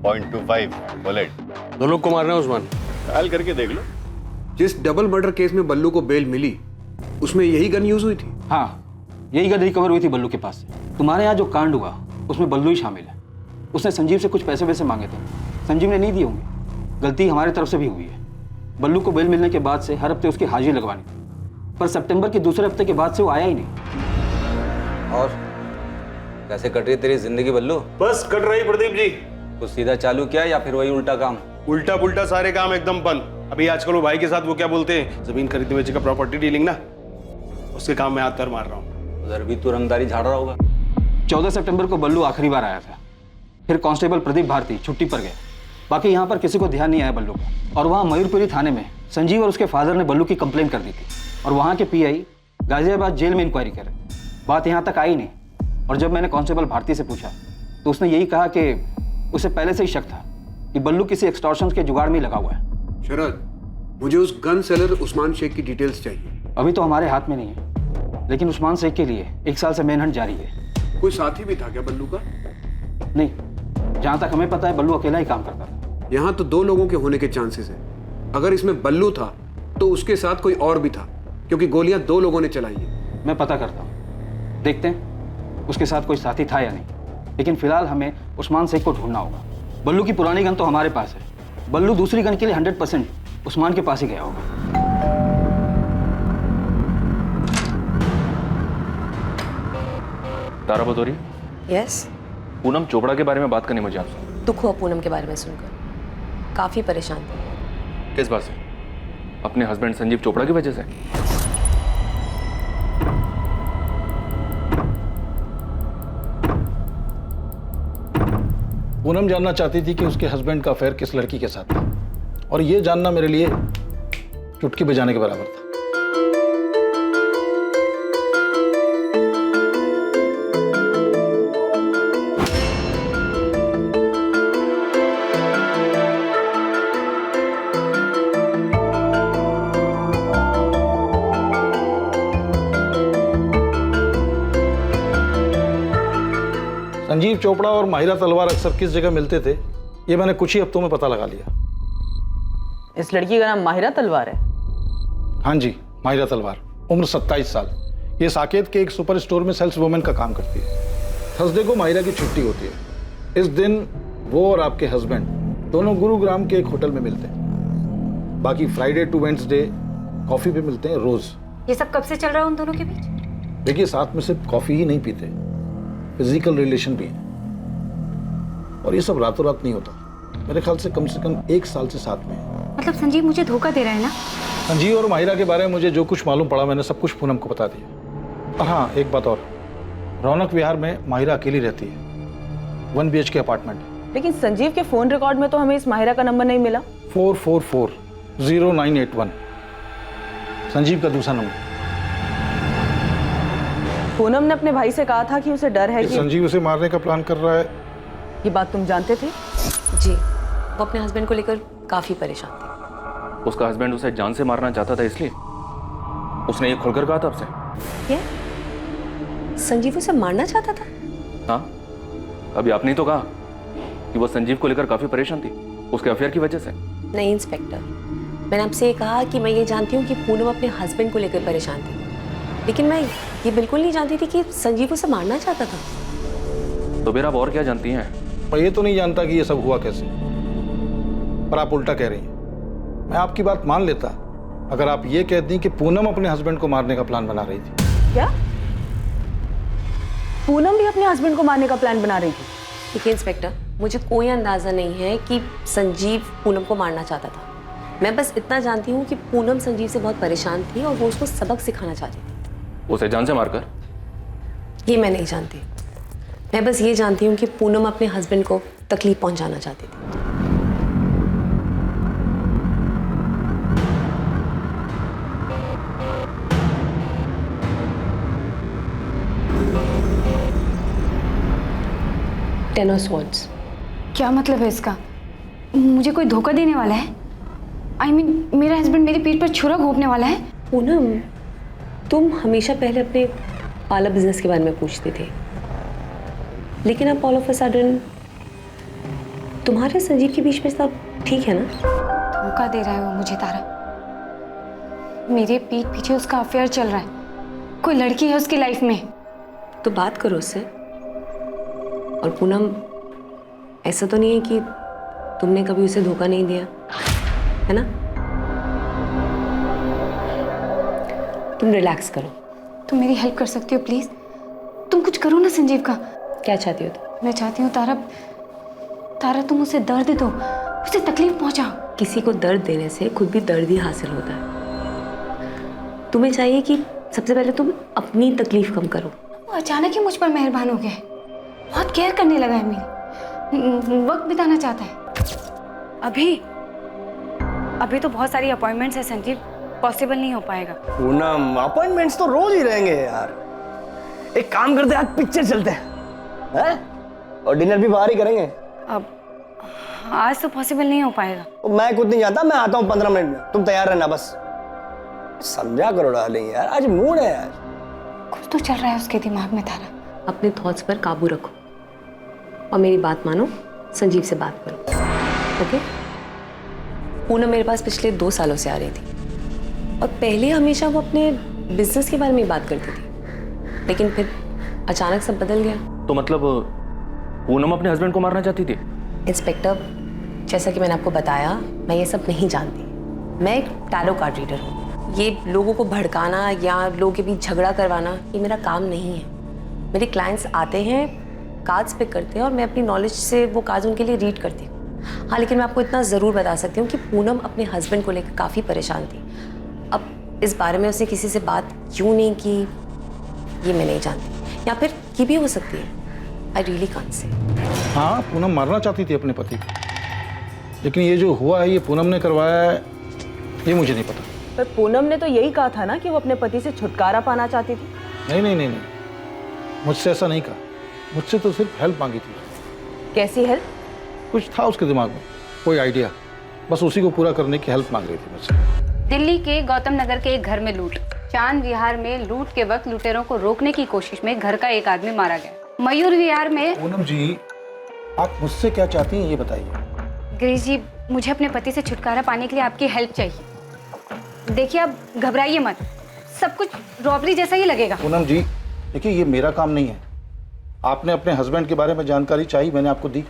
.25 बुलेट। दोनों को मारना है उस्मान? ट्रायल करके देख लो। जिस डबल मर्डर केस में बल्लू को बेल मिली, उसमें यही गन यूज हुई थी? हाँ, यही गन रिकवर हुई थी बल्लू के पास से। तुम्हारे यहाँ जो कांड हुआ उसमें बल्लू ही शामिल है। उसने संजीव से कुछ पैसे वैसे मांगे थे, संजीव ने नहीं दिए होंगे। गलती हमारी तरफ से भी हुई है। बल्लू को बेल मिलने के बाद से हर हफ्ते उसकी हाजिरी लगवानी थी, पर सितंबर के दूसरे हफ्ते के बाद से वो आया ही नहीं। और कैसे कट रही है तेरी जिंदगी बल्लू? बस कट रही प्रदीप जी। कुछ सीधा चालू किया या फिर वही उल्टा काम? उल्टा पुल्टा सारे काम एकदम बंद। अभी आजकल वो भाई के साथ वो क्या बोलते हैं, जमीन खरीदने बेचे का प्रॉपर्टी डीलिंग ना, उसके काम में हाथ पैर मार रहा हूँ। उधर भी तू रंगदारी झाड़ रहा होगा। 14 सितंबर को बल्लू आखिरी बार आया था, फिर कांस्टेबल प्रदीप भारती छुट्टी पर गए। बाकी यहाँ पर किसी को ध्यान नहीं आया बल्लू का। और वहाँ मयूरपुरी थाने में संजीव और उसके फादर ने बल्लू की कंप्लेंट कर दी थी और वहाँ के पीआई गाजियाबाद जेल में इंक्वायरी करे। बात यहाँ तक आई नहीं, और जब मैंने कांस्टेबल भारती से पूछा तो उसने यही कहा कि उसे पहले से ही शक था कि बल्लू किसी एक्सटॉर्शन के जुगाड़ में लगा हुआ है। शरद, मुझे उस गन सेलर उस्मान शेख की डिटेल्स चाहिए। अभी तो हमारे हाथ में नहीं है, लेकिन उस्मान शेख के लिए 1 साल से मेनहंट जारी है। कोई साथी भी था क्या बल्लू का? नहीं, जहाँ तक हमें पता है बल्लू अकेला ही काम करता था। यहाँ तो 2 लोगों के होने के चांसेस है। अगर इसमें बल्लू था तो उसके साथ कोई और भी था, क्योंकि गोलियां 2 लोगों ने चलाई है। मैं पता करता हूँ, देखते हैं उसके साथ कोई साथी था या नहीं, लेकिन फिलहाल हमें उस्मान शेख को ढूंढना होगा। बल्लू की पुरानी गन तो हमारे पास है, बल्लू दूसरी गन के लिए 100% उस्मान के पास ही गया होगा। तारा बतौरी, यस, पूनम चोपड़ा के बारे में बात करनी मुझे आपसे। दुख हुआ पूनम के बारे में सुनकर, काफी परेशान थी। किस बात से? अपने हस्बैंड संजीव चोपड़ा की वजह से? पूनम जानना चाहती थी कि उसके हस्बैंड का अफेयर किस लड़की के साथ था, और ये जानना मेरे लिए चुटकी बजाने के बराबर था। संजीव चोपड़ा और माहिरा तलवार अक्सर किस जगह मिलते थे, ये मैंने कुछ ही हफ्तों में पता लगा लिया। इस लड़की का नाम माहिरा तलवार है? हाँ जी, माहिरा तलवार, उम्र 27 साल। ये साकेत के एक सुपर स्टोर में सेल्स वुमेन का काम करती है। थर्सडे को माहिरा की छुट्टी होती है। इस दिन वो और आपके हस्बैंड दोनों गुरुग्राम के एक होटल में मिलते हैं। बाकी फ्राइडे टू वेडनेसडे कॉफी पे मिलते हैं रोज। ये सब कब से चल रहा है उन दोनों के बीच? देखिए, साथ में सिर्फ कॉफी ही नहीं पीते, फिजिकल रिलेशन भी है। और ये सब रातों रात नहीं होता। मेरे ख्याल से कम 1 साल से साथ में है। मतलब संजीव मुझे धोखा दे रहा है ना? संजीव और माहिरा के बारे में मुझे जो कुछ मालूम पड़ा मैंने सब कुछ पूनम को बता दिया। और हाँ, एक बात और, रौनक विहार में माहिरा अकेली रहती है। 1 BHK अपार्टमेंट। लेकिन संजीव के फोन रिकॉर्ड में तो हमें इस माहिरा का नंबर नहीं मिला। 4440981 संजीव का दूसरा नंबर। पूनम ने अपने भाई से कहा था कि उसे डर है कि संजीव उसे मारने का प्लान कर रहा है। ये बात तुम जानते थे? जी, वो अपने हस्बैंड को लेकर काफी परेशान थी। उसका हस्बैंड उसे जान से मारना चाहता था, इसलिए उसने ये खुलकर कहा था आपसे? क्या संजीव उसे मारना चाहता था? हाँ, अभी आपने तो कहा कि वो संजीव को लेकर काफी परेशान थी उसके अफेयर की वजह से। नहीं इंस्पेक्टर, मैंने आपसे ये कहा कि मैं ये जानती हूँ कि पूनम अपने हस्बैंड को लेकर परेशान थी, लेकिन मैं ये बिल्कुल नहीं जानती थी कि संजीव उसे मारना चाहता था। तो फिर आप और क्या जानती हैं? मैं ये तो नहीं जानता कि ये सब हुआ कैसे, पर आप उल्टा कह रही हैं। मैं आपकी बात मान लेता अगर आप ये कहती कि पूनम अपने हस्बैंड को मारने का प्लान बना रही थी। क्या पूनम भी अपने हस्बैंड को मारने का प्लान बना रही थी? देखिए इंस्पेक्टर, मुझे कोई अंदाजा नहीं है कि संजीव पूनम को मारना चाहता था। मैं बस इतना जानती हूँ कि पूनम संजीव से बहुत परेशान थी और वो उसको सबक सिखाना चाहती थी। उसे जान से मारकर? ये मैं नहीं जानती। मैं बस ये जानती हूँ कि पूनम अपने हस्बैंड को तकलीफ पहुंचाना चाहती थी। Ten of swords. क्या मतलब है इसका? मुझे कोई धोखा देने वाला है? I mean, मेरा हस्बैंड मेरी पीठ पर छुरा घोंपने वाला है? पूनम, तुम हमेशा पहले अपने पार्लर बिजनेस के बारे में पूछते थे, लेकिन अब ऑल ऑफ अ सडन तुम्हारे संजीव के बीच में सब ठीक है ना? धोखा दे रहा है वो मुझे तारा। मेरे पीठ पीछे उसका अफेयर चल रहा है, कोई लड़की है उसकी लाइफ में। तो बात करो उससे। और पूनम, ऐसा तो नहीं है कि तुमने कभी उसे धोखा नहीं दिया, है ना? तुम रिलैक्स करो। तुम मेरी हेल्प कर सकती हो प्लीज? तुम कुछ करो ना संजीव का। क्या चाहती हो तुम? मैं चाहती हूँ तारा, तारा तुम उसे दर्द दो, उसे तकलीफ पहुंचाओ। किसी को दर्द देने से खुद भी दर्द ही हासिल होता है। तुम्हें चाहिए कि सबसे पहले तुम अपनी तकलीफ कम करो। वो अचानक ही मुझ पर मेहरबान हो गया है, बहुत केयर करने लगा है मेरी, वक्त बिताना चाहता है। अभी तो बहुत सारी अपॉइंटमेंट्स है संजीव, पॉसिबल नहीं हो पाएगा। पूनम, अपॉइंटमेंट्स तो रोज ही रहेंगे यार। एक काम करते हैं, आज पिक्चर चलते हैं और डिनर भी बाहर ही करेंगे। अब आज तो पॉसिबल नहीं हो पाएगा। मैं खुद नहीं जाता, मैं आता हूँ 15 मिनट में, तुम तैयार रहना बस। समझा करो डार्लिंग यार, आज मूड है यार। कुछ तो चल रहा है उसके दिमाग में तारा। अपने थॉट्स पर काबू रखो और मेरी बात मानो, संजीव से बात करो, ओके? पूनम मेरे पास पिछले 2 सालों से आ रही थी और पहले हमेशा वो अपने बिजनेस के बारे में बात करती थी, लेकिन फिर अचानक सब बदल गया। तो मतलब पूनम अपने हस्बैंड को मारना चाहती थी? इंस्पेक्टर, जैसा कि मैंने आपको बताया, मैं ये सब नहीं जानती। मैं एक टैरो कार्ड रीडर हूँ। ये लोगों को भड़काना या लोगों के बीच झगड़ा करवाना, ये मेरा काम नहीं है। मेरे क्लाइंट्स आते हैं, कार्ड्स पिक करते हैं और मैं अपनी नॉलेज से वो कार्ड्स उनके लिए रीड करती हूँ। हाँ, लेकिन मैं आपको इतना ज़रूर बता सकती हूँ कि पूनम अपने हस्बैंड को लेकर काफ़ी परेशान थी। अब इस बारे में उसने किसी से बात क्यों नहीं की, ये मैं नहीं जानती, या फिर की भी हो सकती है। I really can't say. हाँ, पूनम मारना चाहती थी अपने पति को, लेकिन ये जो हुआ है ये पूनम ने करवाया है, ये मुझे नहीं पता। पर पूनम ने तो यही कहा था ना कि वो अपने पति से छुटकारा पाना चाहती थी। नहीं नहीं नहीं नहीं, मुझसे ऐसा नहीं कहा। मुझसे तो सिर्फ हेल्प मांगी थी। कैसी हेल्प? कुछ था उसके दिमाग में, कोई आइडिया, बस उसी को पूरा करने की हेल्प मांग रही थी मुझसे। दिल्ली के गौतम नगर के एक घर में लूट। चांद विहार में लूट के वक्त लुटेरों को रोकने की कोशिश में घर का एक आदमी मारा गया। मयूर विहार में। पूनम जी, आप मुझसे क्या चाहती हैं ये बताइए। गिरीश जी, मुझे अपने पति से छुटकारा पाने के लिए आपकी हेल्प चाहिए। देखिए, आप घबराइए मत, सब कुछ रॉबरी जैसा ही लगेगा। पूनम जी, देखिए ये मेरा काम नहीं है। आपने अपने हस्बैंड के बारे में जानकारी चाहिए, मैंने आपको दी।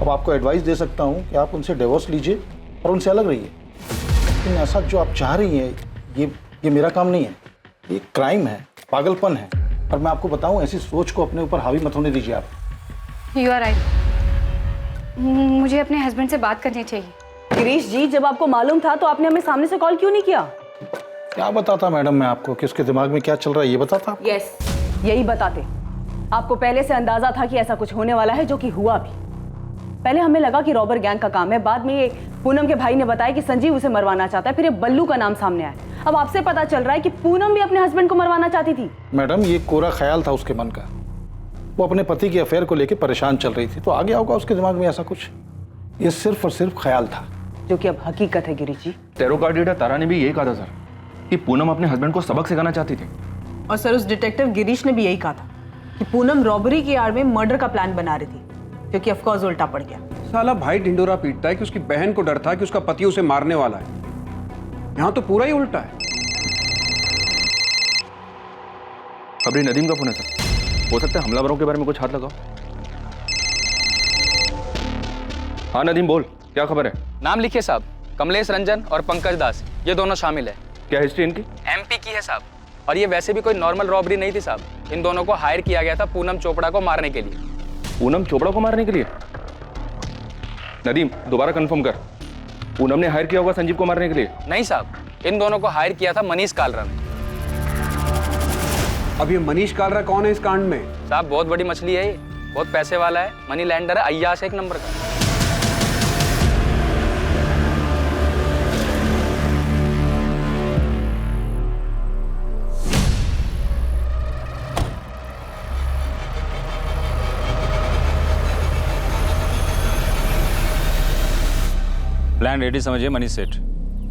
अब आपको एडवाइस दे सकता हूँ कि आप उनसे डिवोर्स लीजिए और उनसे अलग रहिए। लेकिन ऐसा जो आप चाह रही हैं, ये मेरा काम नहीं है। ये क्राइम है, पागलपन है। और मैं आपको बताऊं, ऐसी सोच को अपने ऊपर हावी मत होने दीजिए आप। यू आर राइट, मुझे अपने हस्बैंड से बात करनी चाहिए। गिरीश जी, जब आपको मालूम था तो आपने हमें सामने से कॉल क्यों नहीं किया? क्या बताता मैडम मैं आपको कि उसके दिमाग में क्या चल रहा है, ये बताता? यस, यही बताते। आपको पहले से अंदाजा था कि ऐसा कुछ होने वाला है, जो कि हुआ भी। पहले हमें लगा कि रॉबर गैंग का काम है, बाद में ये पूनम के भाई ने बताया कि संजीव उसे मरवाना चाहता है, फिर ये बल्लू का नाम सामने आया। अब आपसे पता चल रहा है कि पूनम भी अपने हस्बैंड को मरवाना चाहती थी। मैडम, ये कोरा ख्याल था उसके मन का। वो अपने पति के अफेयर को लेकर परेशान चल रही थी, तो आ गया होगा उसके दिमाग में ऐसा कुछ। ये सिर्फ और सिर्फ ख्याल था, जो कि अब हकीकत है। गिरीश जी, टैरो कार्ड रीडर तारा ने भी यही कहा था सर, कि पूनम अपने हस्बैंड को सबक सिखाना चाहती थी। और सर, उस डिटेक्टिव गिरीश ने भी यही कहा था कि पूनम रॉबरी की आड़ में मर्डर का प्लान बना रही थी, जो कि ऑफकोर्स उल्टा पड़ गया। साला भाई ढिंडोरा पीटता है कि उसकी बहन को डर था कि उसका पति उसे मारने वाला है। यहाँ तो पूरा ही उल्टा है। खबरी नदीम का फोन है सर, हो सकता है हमलावरों के बारे में कुछ हाथ लगाओ। हाँ नदीम, बोल, क्या खबर है? नाम लिखिए साहब, कमलेश रंजन और पंकज दास, ये दोनों शामिल है। क्या हिस्ट्री इनकी? एमपी की है साहब, और ये वैसे भी कोई नॉर्मल रॉबरी नहीं थी साहब। इन दोनों को हायर किया गया था पूनम चोपड़ा को मारने के लिए। पूनम चोपड़ा को मारने के लिए? नदीम, दोबारा कंफर्म कर, पूनम ने हायर किया होगा संजीव को मारने के लिए? नहीं साहब, इन दोनों को हायर किया था मनीष कालरा ने। अब ये मनीष कालरा कौन है इस कांड में? साहब बहुत बड़ी मछली है ये, बहुत पैसे वाला है, मनी लैंडर है, अय्याश एक नंबर का। प्लान रेडी समझिए मनीष सेठ,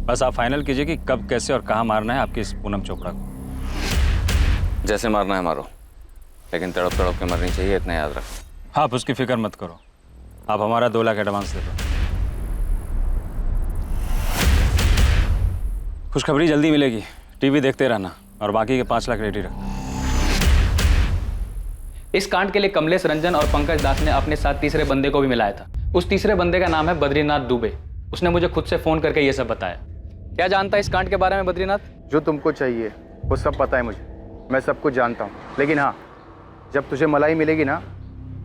बस आप फाइनल कीजिए कि कब, कैसे और कहाँ मारना है आपकी इस पूनम चोपड़ा को। जैसे मारना है मारो, लेकिन तड़प तड़प के मरनी चाहिए, इतना याद रखो। आप उसकी फिक्र मत करो, आप हमारा 2 लाख एडवांस दे दो। खुशखबरी जल्दी मिलेगी, टीवी देखते रहना और बाकी के 5 लाख रेडी रखना। इस कांड के लिए कमलेश रंजन और पंकज दास ने अपने साथ तीसरे बंदे को भी मिलाया था। उस तीसरे बंदे का नाम है बद्रीनाथ दुबे। उसने मुझे खुद से फोन करके ये सब बताया। क्या जानता है इस कांड के बारे में बद्रीनाथ? जो तुमको चाहिए वो सब पता है मुझे, मैं सब कुछ जानता हूँ। लेकिन हाँ, जब तुझे मलाई मिलेगी ना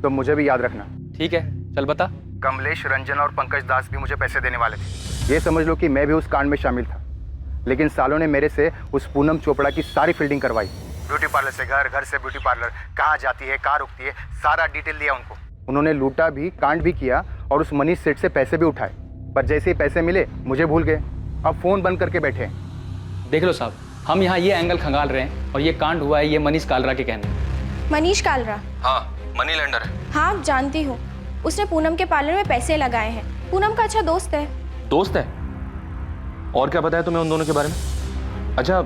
तो मुझे भी याद रखना। ठीक है, चल बता। कमलेश, रंजन और पंकज दास भी मुझे पैसे देने वाले थे। ये समझ लो कि मैं भी उस कांड में शामिल था, लेकिन सालों ने मेरे से उस पूनम चोपड़ा की सारी फील्डिंग करवाई। ब्यूटी पार्लर से घर, घर से ब्यूटी पार्लर, कहाँ जाती है, कहाँ रुकती है, सारा डिटेल दिया उनको। उन्होंने लूटा भी, कांड भी किया और उस मनीष सेठ से पैसे भी उठाए, पर जैसे ही पैसे मिले मुझे भूल गए। अब फोन बंद करके बैठे हैं। देख लो साहब, हम यहाँ ये एंगल खंगाल रहे हैं और ये कांड हुआ है ये मनीष कालरा के कहने। मनीष कालरा? हाँ, मनी लेंडर है। हाँ जानती हूँ, उसने पूनम के पार्लर में पैसे लगाए हैं। पूनम का अच्छा दोस्त है। दोस्त है? और क्या पता है तुम्हें उन दोनों के बारे में? अच्छा,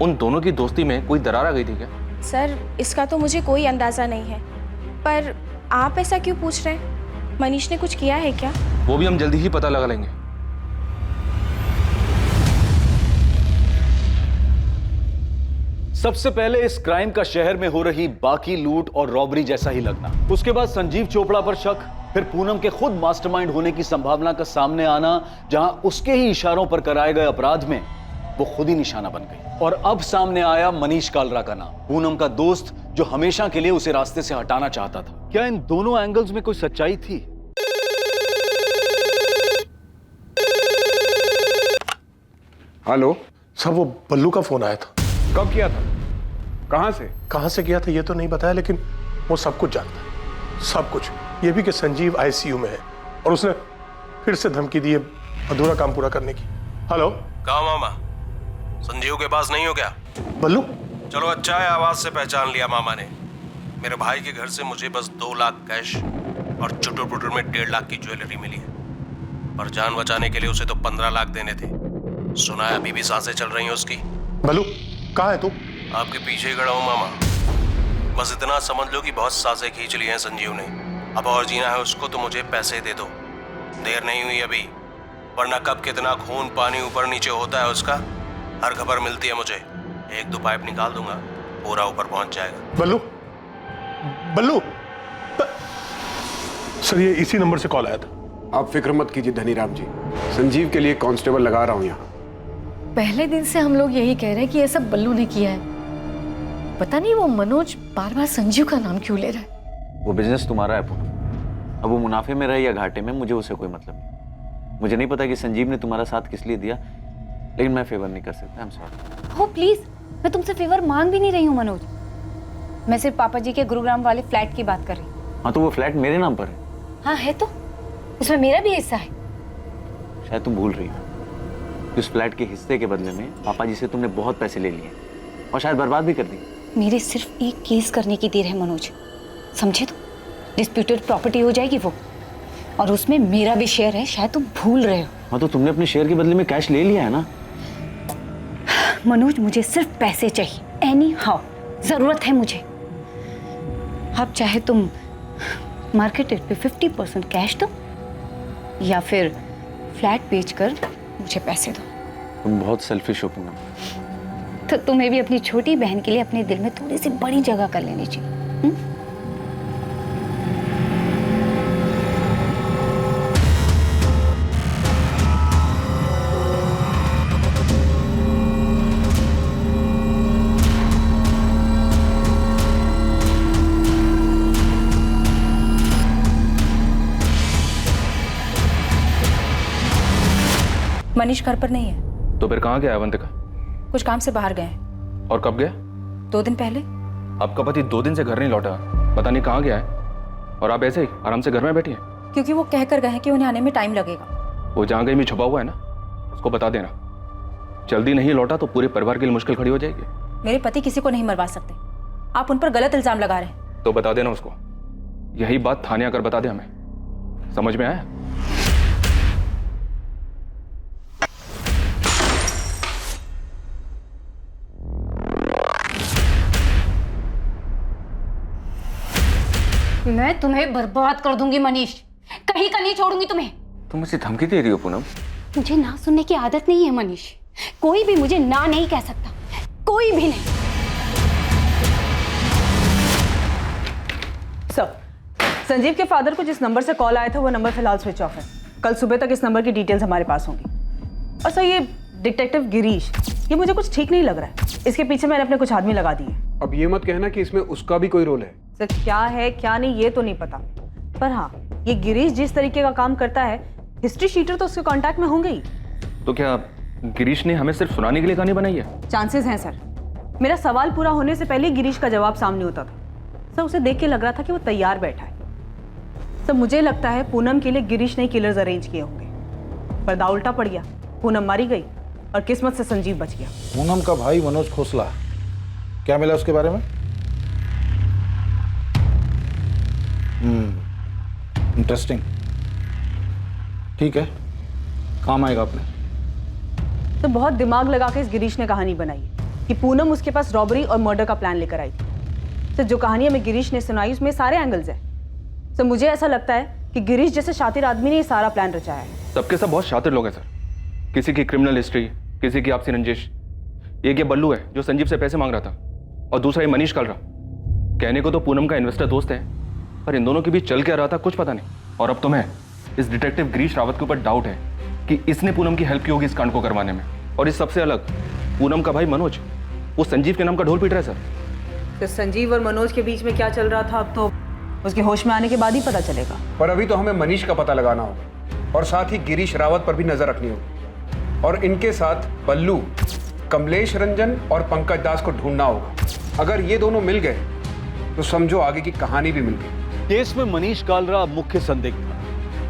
उन दोनों की दोस्ती में कोई दरार आ गई थी क्या? सर इसका तो मुझे कोई अंदाजा नहीं है, पर आप ऐसा क्यों पूछ रहे हैं? मनीष ने कुछ किया है क्या? वो भी हम जल्दी ही पता लगा लेंगे। सबसे पहले इस क्राइम का शहर में हो रही बाकी लूट और रॉबरी जैसा ही लगना, उसके बाद संजीव चोपड़ा पर शक, फिर पूनम के खुद मास्टरमाइंड होने की संभावना का सामने आना, जहां उसके ही इशारों पर कराए गए अपराध में वो खुद ही निशाना बन गई। और अब सामने आया मनीष कालरा का नाम, पूनम का दोस्त जो हमेशा के लिए उसे रास्ते से हटाना चाहता था। क्या इन दोनों एंगल्स में कोई सच्चाई थी? हेलो सर, वो बल्लू का फोन आया था। कब किया था? कहां से किया था ये तो नहीं बताया, लेकिन वो सब कुछ जानता है, सब कुछ। ये भी कि संजीव आईसीयू में है और उसने फिर से धमकी दी है अधूरा काम पूरा करने की। हेलो। कहा मामा, संजीव के पास नहीं हो क्या? बल्लू? चलो अच्छा है, आवाज से पहचान लिया मामा ने। मेरे भाई के घर से मुझे बस 2 लाख कैश और चुटुर पुटुर में 1.5 लाख की ज्वेलरी मिली है, पर जान बचाने के लिए उसे तो 15 लाख देने थे। सुना है अभी भी सांसें चल रही हैं उसकी। बल्लू कहाँ है तू? आपके पीछे ही खड़ा हूँ मामा। बस इतना समझ लो कि बहुत सांसें खींच ली हैं संजीव ने। अब और जीना है उसको तो मुझे पैसे दे दो, देर नहीं हुई अभी, वरना कब कितना खून पानी ऊपर नीचे होता है उसका हर खबर मिलती है मुझे। 1-2 पाइप निकाल दूंगा, पूरा ऊपर पहुंच जाएगा। बल्लू, बल्लू सर, ये इसी नंबर से कॉल आया था। आप फिक्र मत कीजिए धनीराम जी, संजीव के लिए कांस्टेबल लगा रहा हूं यहाँ। पहले दिन से हम लोग यही कह रहे हैं कि ये सब बल्लू ने किया है। पता नहीं वो मनोज बार बार संजीव का नाम क्यों ले रहा है। वो बिजनेस तुम्हारा है पूनम, अब वो मुनाफे में रहे या घाटे में मुझे उससे कोई मतलब नहीं। मुझे नहीं पता कि संजीव ने तुम्हारा साथ किस लिए दिया, लेकिन मैं फेवर नहीं कर सकता। I am sorry. हो प्लीज, मैं तुमसे फेवर मांग भी नहीं रही हूँ मनोज, मैं सिर्फ पापा जी के गुरुग्राम वाले फ्लैट की बात कर रही हूँ। हाँ तो वो फ्लैट मेरे नाम पर है। हाँ है तो, उसमें मेरा भी हिस्सा है। शायद तुम भूल रही हो, उस फ्लैट के हिस्से के बदले में पापा जी से तुमने बहुत पैसे ले लिए और शायद बर्बाद भी कर दी। मेरे सिर्फ एक केस करने की देर है मनोज, समझे? तो डिस्प्यूटेड प्रॉपर्टी हो जाएगी वो, और उसमें मेरा भी शेयर है, शायद तुम भूल रहे हो। हाँ तो तुमने अपने शेयर के बदले में कैश ले लिया है ना। मनोज मुझे सिर्फ पैसे चाहिए, एनी हाउ जरूरत है मुझे। अब चाहे तुम मार्केट रेट पे 50% कैश दो या फिर फ्लैट बेचकर मुझे पैसे दो। तुम बहुत सेल्फिश हो पूनम। तो तुम्हें भी अपनी छोटी बहन के लिए अपने दिल में थोड़ी सी बड़ी जगह कर लेनी चाहिए। मनीष घर पर नहीं है। तो फिर कहाँ गया अवंतिका? कुछ काम से बाहर गए हैं। और कब गया? 2 दिन पहले। आपका पति 2 दिन से घर नहीं लौटा, पता नहीं कहाँ गया है, और आप ऐसे ही आराम से घर में बैठी हैं। क्योंकि वो कह कर गए हैं कि उन्हें आने में टाइम लगेगा। वो जहाँ कहीं भी छुपा हुआ है ना, उसको बता देना। जल्दी नहीं लौटा तो पूरे परिवार के लिए मुश्किल खड़ी हो जाएगी। मेरे पति किसी को नहीं मरवा सकते, आप उन पर गलत इल्जाम लगा रहे हैं। तो बता देना उसको, यही बात थाने आकर बता दे हमें, समझ में आया? मैं तुम्हें बर्बाद कर दूंगी मनीष, कहीं का नहीं छोड़ूंगी तुम्हें। तुम मुझे धमकी दे रही हो पूनम? मुझे ना सुनने की आदत नहीं है मनीष, कोई भी मुझे ना नहीं कह सकता, कोई भी नहीं। सर, संजीव के फादर को जिस नंबर से कॉल आया था वो नंबर फिलहाल स्विच ऑफ है। कल सुबह तक इस नंबर की डिटेल्स हमारे पास होंगी। और सर, ये डिटेक्टिव गिरीश, ये मुझे कुछ ठीक नहीं लग रहा है। इसके पीछे मैंने अपने कुछ आदमी लगा दिए। अब ये मत कहना कि इसमें उसका भी कोई रोल है। सर, क्या है क्या नहीं ये तो नहीं पता, पर हाँ, ये गिरीश जिस तरीके का काम करता है, हिस्ट्री शीटर तो उसके कांटेक्ट में होंगे ही। तो क्या गिरीश ने हमें सिर्फ सुनाने के लिए कहानी बनाई है? चांसेस हैं सर। मेरा सवाल पूरा होने से पहले ही गिरीश का जवाब सामने होता था। सर उसे देख के लग रहा था कि वो तैयार बैठा है। सर मुझे लगता है पूनम के लिए गिरीश ने किलर्स अरेंज किए होंगे। पर्दा उल्टा पड़ गया, पूनम मारी गई और किस्मत से संजीव बच गया। पूनम का भाई मनोज खोसला, क्या मिला उसके बारे में? इंटरेस्टिंग। ठीक है, काम आएगा अपने। तो बहुत दिमाग लगा के इस गिरीश ने कहानी बनाई कि पूनम उसके पास रॉबरी और मर्डर का प्लान लेकर आई थी। तो जो कहानी हमें गिरीश ने सुनाई उसमें सारे एंगल्स हैं। तो मुझे ऐसा लगता है कि गिरीश जैसे शातिर आदमी ने ये सारा प्लान रचाया है। सबके सब बहुत शातिर लोग हैं सर। किसी की क्रिमिनल हिस्ट्री, किसी की आपसी रंजिश। एक ये बल्लू है जो संजीव से पैसे मांग रहा था, और दूसरा ये मनीष कालरा। कहने को तो पूनम का इन्वेस्टर दोस्त है, पर इन दोनों के बीच चल क्या रहा था कुछ पता नहीं। और अब तुम्हें इस डिटेक्टिव गिरीश रावत के ऊपर डाउट है कि इसने पूनम की हेल्प की होगी इस कांड को करवाने में। और इस सबसे अलग, पूनम का भाई मनोज वो संजीव के नाम का ढोल पीट रहा है सर। तो संजीव और मनोज के बीच में क्या चल रहा था अब तो उसके होश में आने के बाद ही पता चलेगा। पर अभी तो हमें मनीष का पता लगाना होगा और साथ ही गिरीश रावत पर भी नजर रखनी होगी, और इनके साथ बल्लू, कमलेश रंजन और पंकज दास को ढूंढना होगा। अगर ये दोनों मिल गए तो समझो आगे की कहानी भी मिल गई। केस में मनीष कालरा मुख्य संदिग्ध था,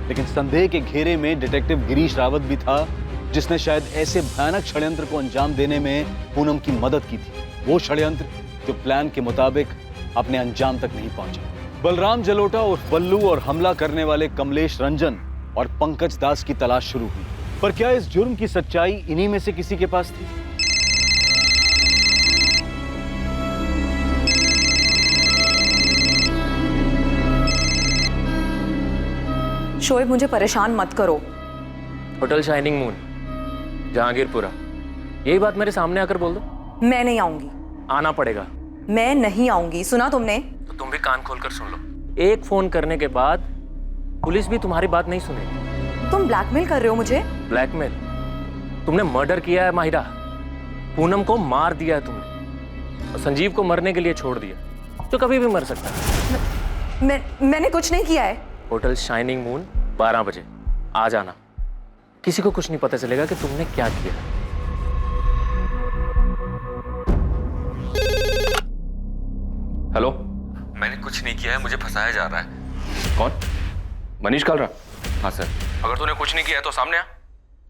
लेकिन संदेह के घेरे में डिटेक्टिव गिरीश रावत भी था, जिसने शायद ऐसे भयानक षड्यंत्र को अंजाम देने में पूनम की मदद की थी। वो षड्यंत्र जो प्लान के मुताबिक अपने अंजाम तक नहीं पहुंचा। बलराम जलोटा और बल्लू और हमला करने वाले कमलेश रंजन और पंकज दास की तलाश शुरू हुई। पर क्या इस जुर्म की सच्चाई इन्हीं में से किसी के पास थी? शोएब, मुझे परेशान मत करो। होटल शाइनिंग मून, जहांगीरपुरा, यही बात मेरे सामने आकर बोल दो। मैं नहीं आऊंगी। आना पड़ेगा। मैं नहीं आऊंगी, सुना तुमने? तो तुम भी कान खोलकर सुन लो। एक फोन करने के बाद पुलिस भी तुम्हारी बात नहीं सुनेगी। तुम ब्लैकमेल कर रहे हो मुझे? ब्लैकमेल? तुमने मर्डर किया है माहिरा। पूनम को मार दिया है तुमने, और संजीव को मरने के लिए छोड़ दिया, जो कभी भी मर सकता है। मैंने कुछ नहीं किया है। होटल शाइनिंग मून 12 बजे आ जाना। किसी को कुछ नहीं पता चलेगा कि तुमने क्या किया। हेलो, मैंने कुछ नहीं किया है, मुझे फंसाया जा रहा है। कौन? मनीष कालरा? हाँ सर। अगर तूने कुछ नहीं किया है तो सामने आ।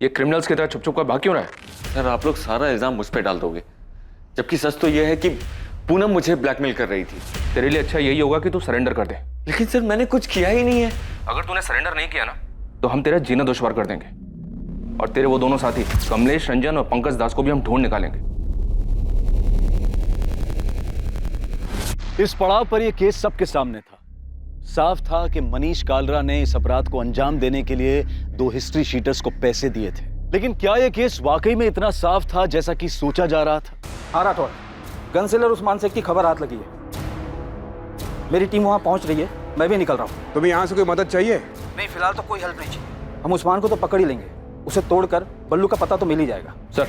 ये क्रिमिनल्स की तरह छुप छुप कर भाग क्यों रहा है? सर आप लोग सारा इल्जाम मुझ पे डाल दोगे, जबकि सच तो यह है कि पूनम मुझे ब्लैकमेल कर रही थी। तेरे लिए अच्छा यही होगा कि तू सरेंडर कर दे। लेकिन सर मैंने कुछ किया ही नहीं है। अगर तूने सरेंडर नहीं किया ना तो हम तेरा जीना दुश्वार कर देंगे, और तेरे वो दोनों साथी कमलेश रंजन और पंकज दास को भी हम ढूंढ निकालेंगे। इस पड़ाव पर यह केस सबके सामने था। साफ था कि मनीष कालरा ने इस अपराध को अंजाम देने के लिए 2 हिस्ट्री शीटर्स को पैसे दिए थे। लेकिन क्या यह केस वाकई में इतना साफ था जैसा कि सोचा जा रहा था? हाँ राठौर, गन सेलर उस्मान शेख की खबर हाथ लगी है। मेरी टीम वहां पहुंच रही है, मैं भी निकल रहा हूँ। तुम्हें यहाँ से कोई मदद चाहिए? नहीं, फिलहाल तो कोई हेल्प नहीं चाहिए। हम उस्मान को तो पकड़ ही लेंगे, उसे तोड़कर बल्लू का पता तो मिल ही जाएगा। सर,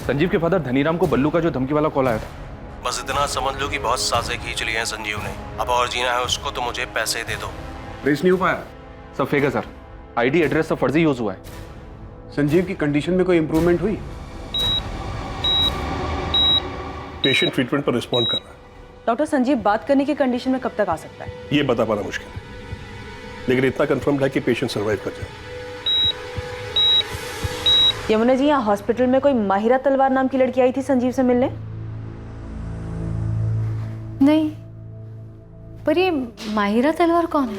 संजीव के फादर धनीराम को बल्लू का जो धमकी वाला कॉल आया था, बस इतना समझ लो कि बहुत साजें खींच ली हैं संजीव ने। अब और जीना है उसको तो मुझे पैसे दे दो। रेस नहीं हो पाया? सब फेक है सर। आईडी एड्रेस सब फर्जी यूज हुआ है। संजीव की कंडीशन में कोई इंप्रूवमेंट हुई? पेशेंट ट्रीटमेंट पर रिस्पॉन्ड कर रहा है। डॉक्टर, संजीव बात करने की कंडीशन में कब तक आ सकता है? ये बता पाना मुश्किल है, लेकिन इतना कंफर्म है कि पेशेंट सर्वाइव कर जाए। यमुना जी, यहाँ हॉस्पिटल में कोई माहिरा तलवार नाम की लड़की आई थी संजीव से मिलने? नहीं, पर ये माहिरा तलवार कौन है?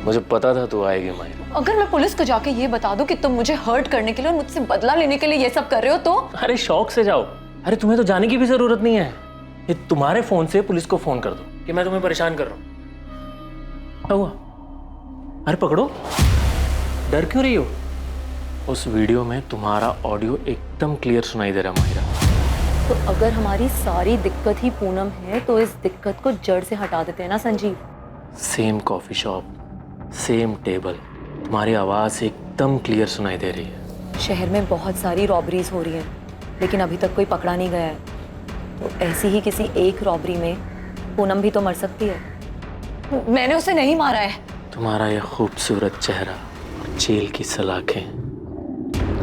मुझे पता था तू आएगी माहिरा। अगर मैं पुलिस को जाके ये बता दूं कि तुम मुझे हर्ट करने के लिए और मुझसे बदला लेने के लिए ये सब कर रहे हो तो? अरे शौक से जाओ। अरे तुम्हें तो जाने की भी जरूरत नहीं है। ये तुम्हारे फोन से पुलिस को फोन कर दो कि मैं तुम्हें परेशान कर रहा हूं। क्या हुआ? अरे पकड़ो, डर क्यों रही हो? उस वीडियो में तुम्हारा ऑडियो एकदम क्लियर सुनाई दे रहा है माहिरा। तो अगर हमारी सारी दिक्कत ही पूनम है तो इस दिक्कत को जड़ से हटा देते हैं ना Sanjeev. Same coffee shop, same table, तुम्हारी आवाज़ एकदम क्लियर सुनाई दे रही है। शहर में बहुत सारी रॉबरीज हो रही हैं, लेकिन अभी तक कोई पकड़ा नहीं गया है। तो ऐसी ही किसी एक रॉबरी में पूनम भी तो मर सकती है। मैंने उसे नहीं मारा है। तुम्हारा यह खूबसूरत चेहरा और जेल की सलाखें,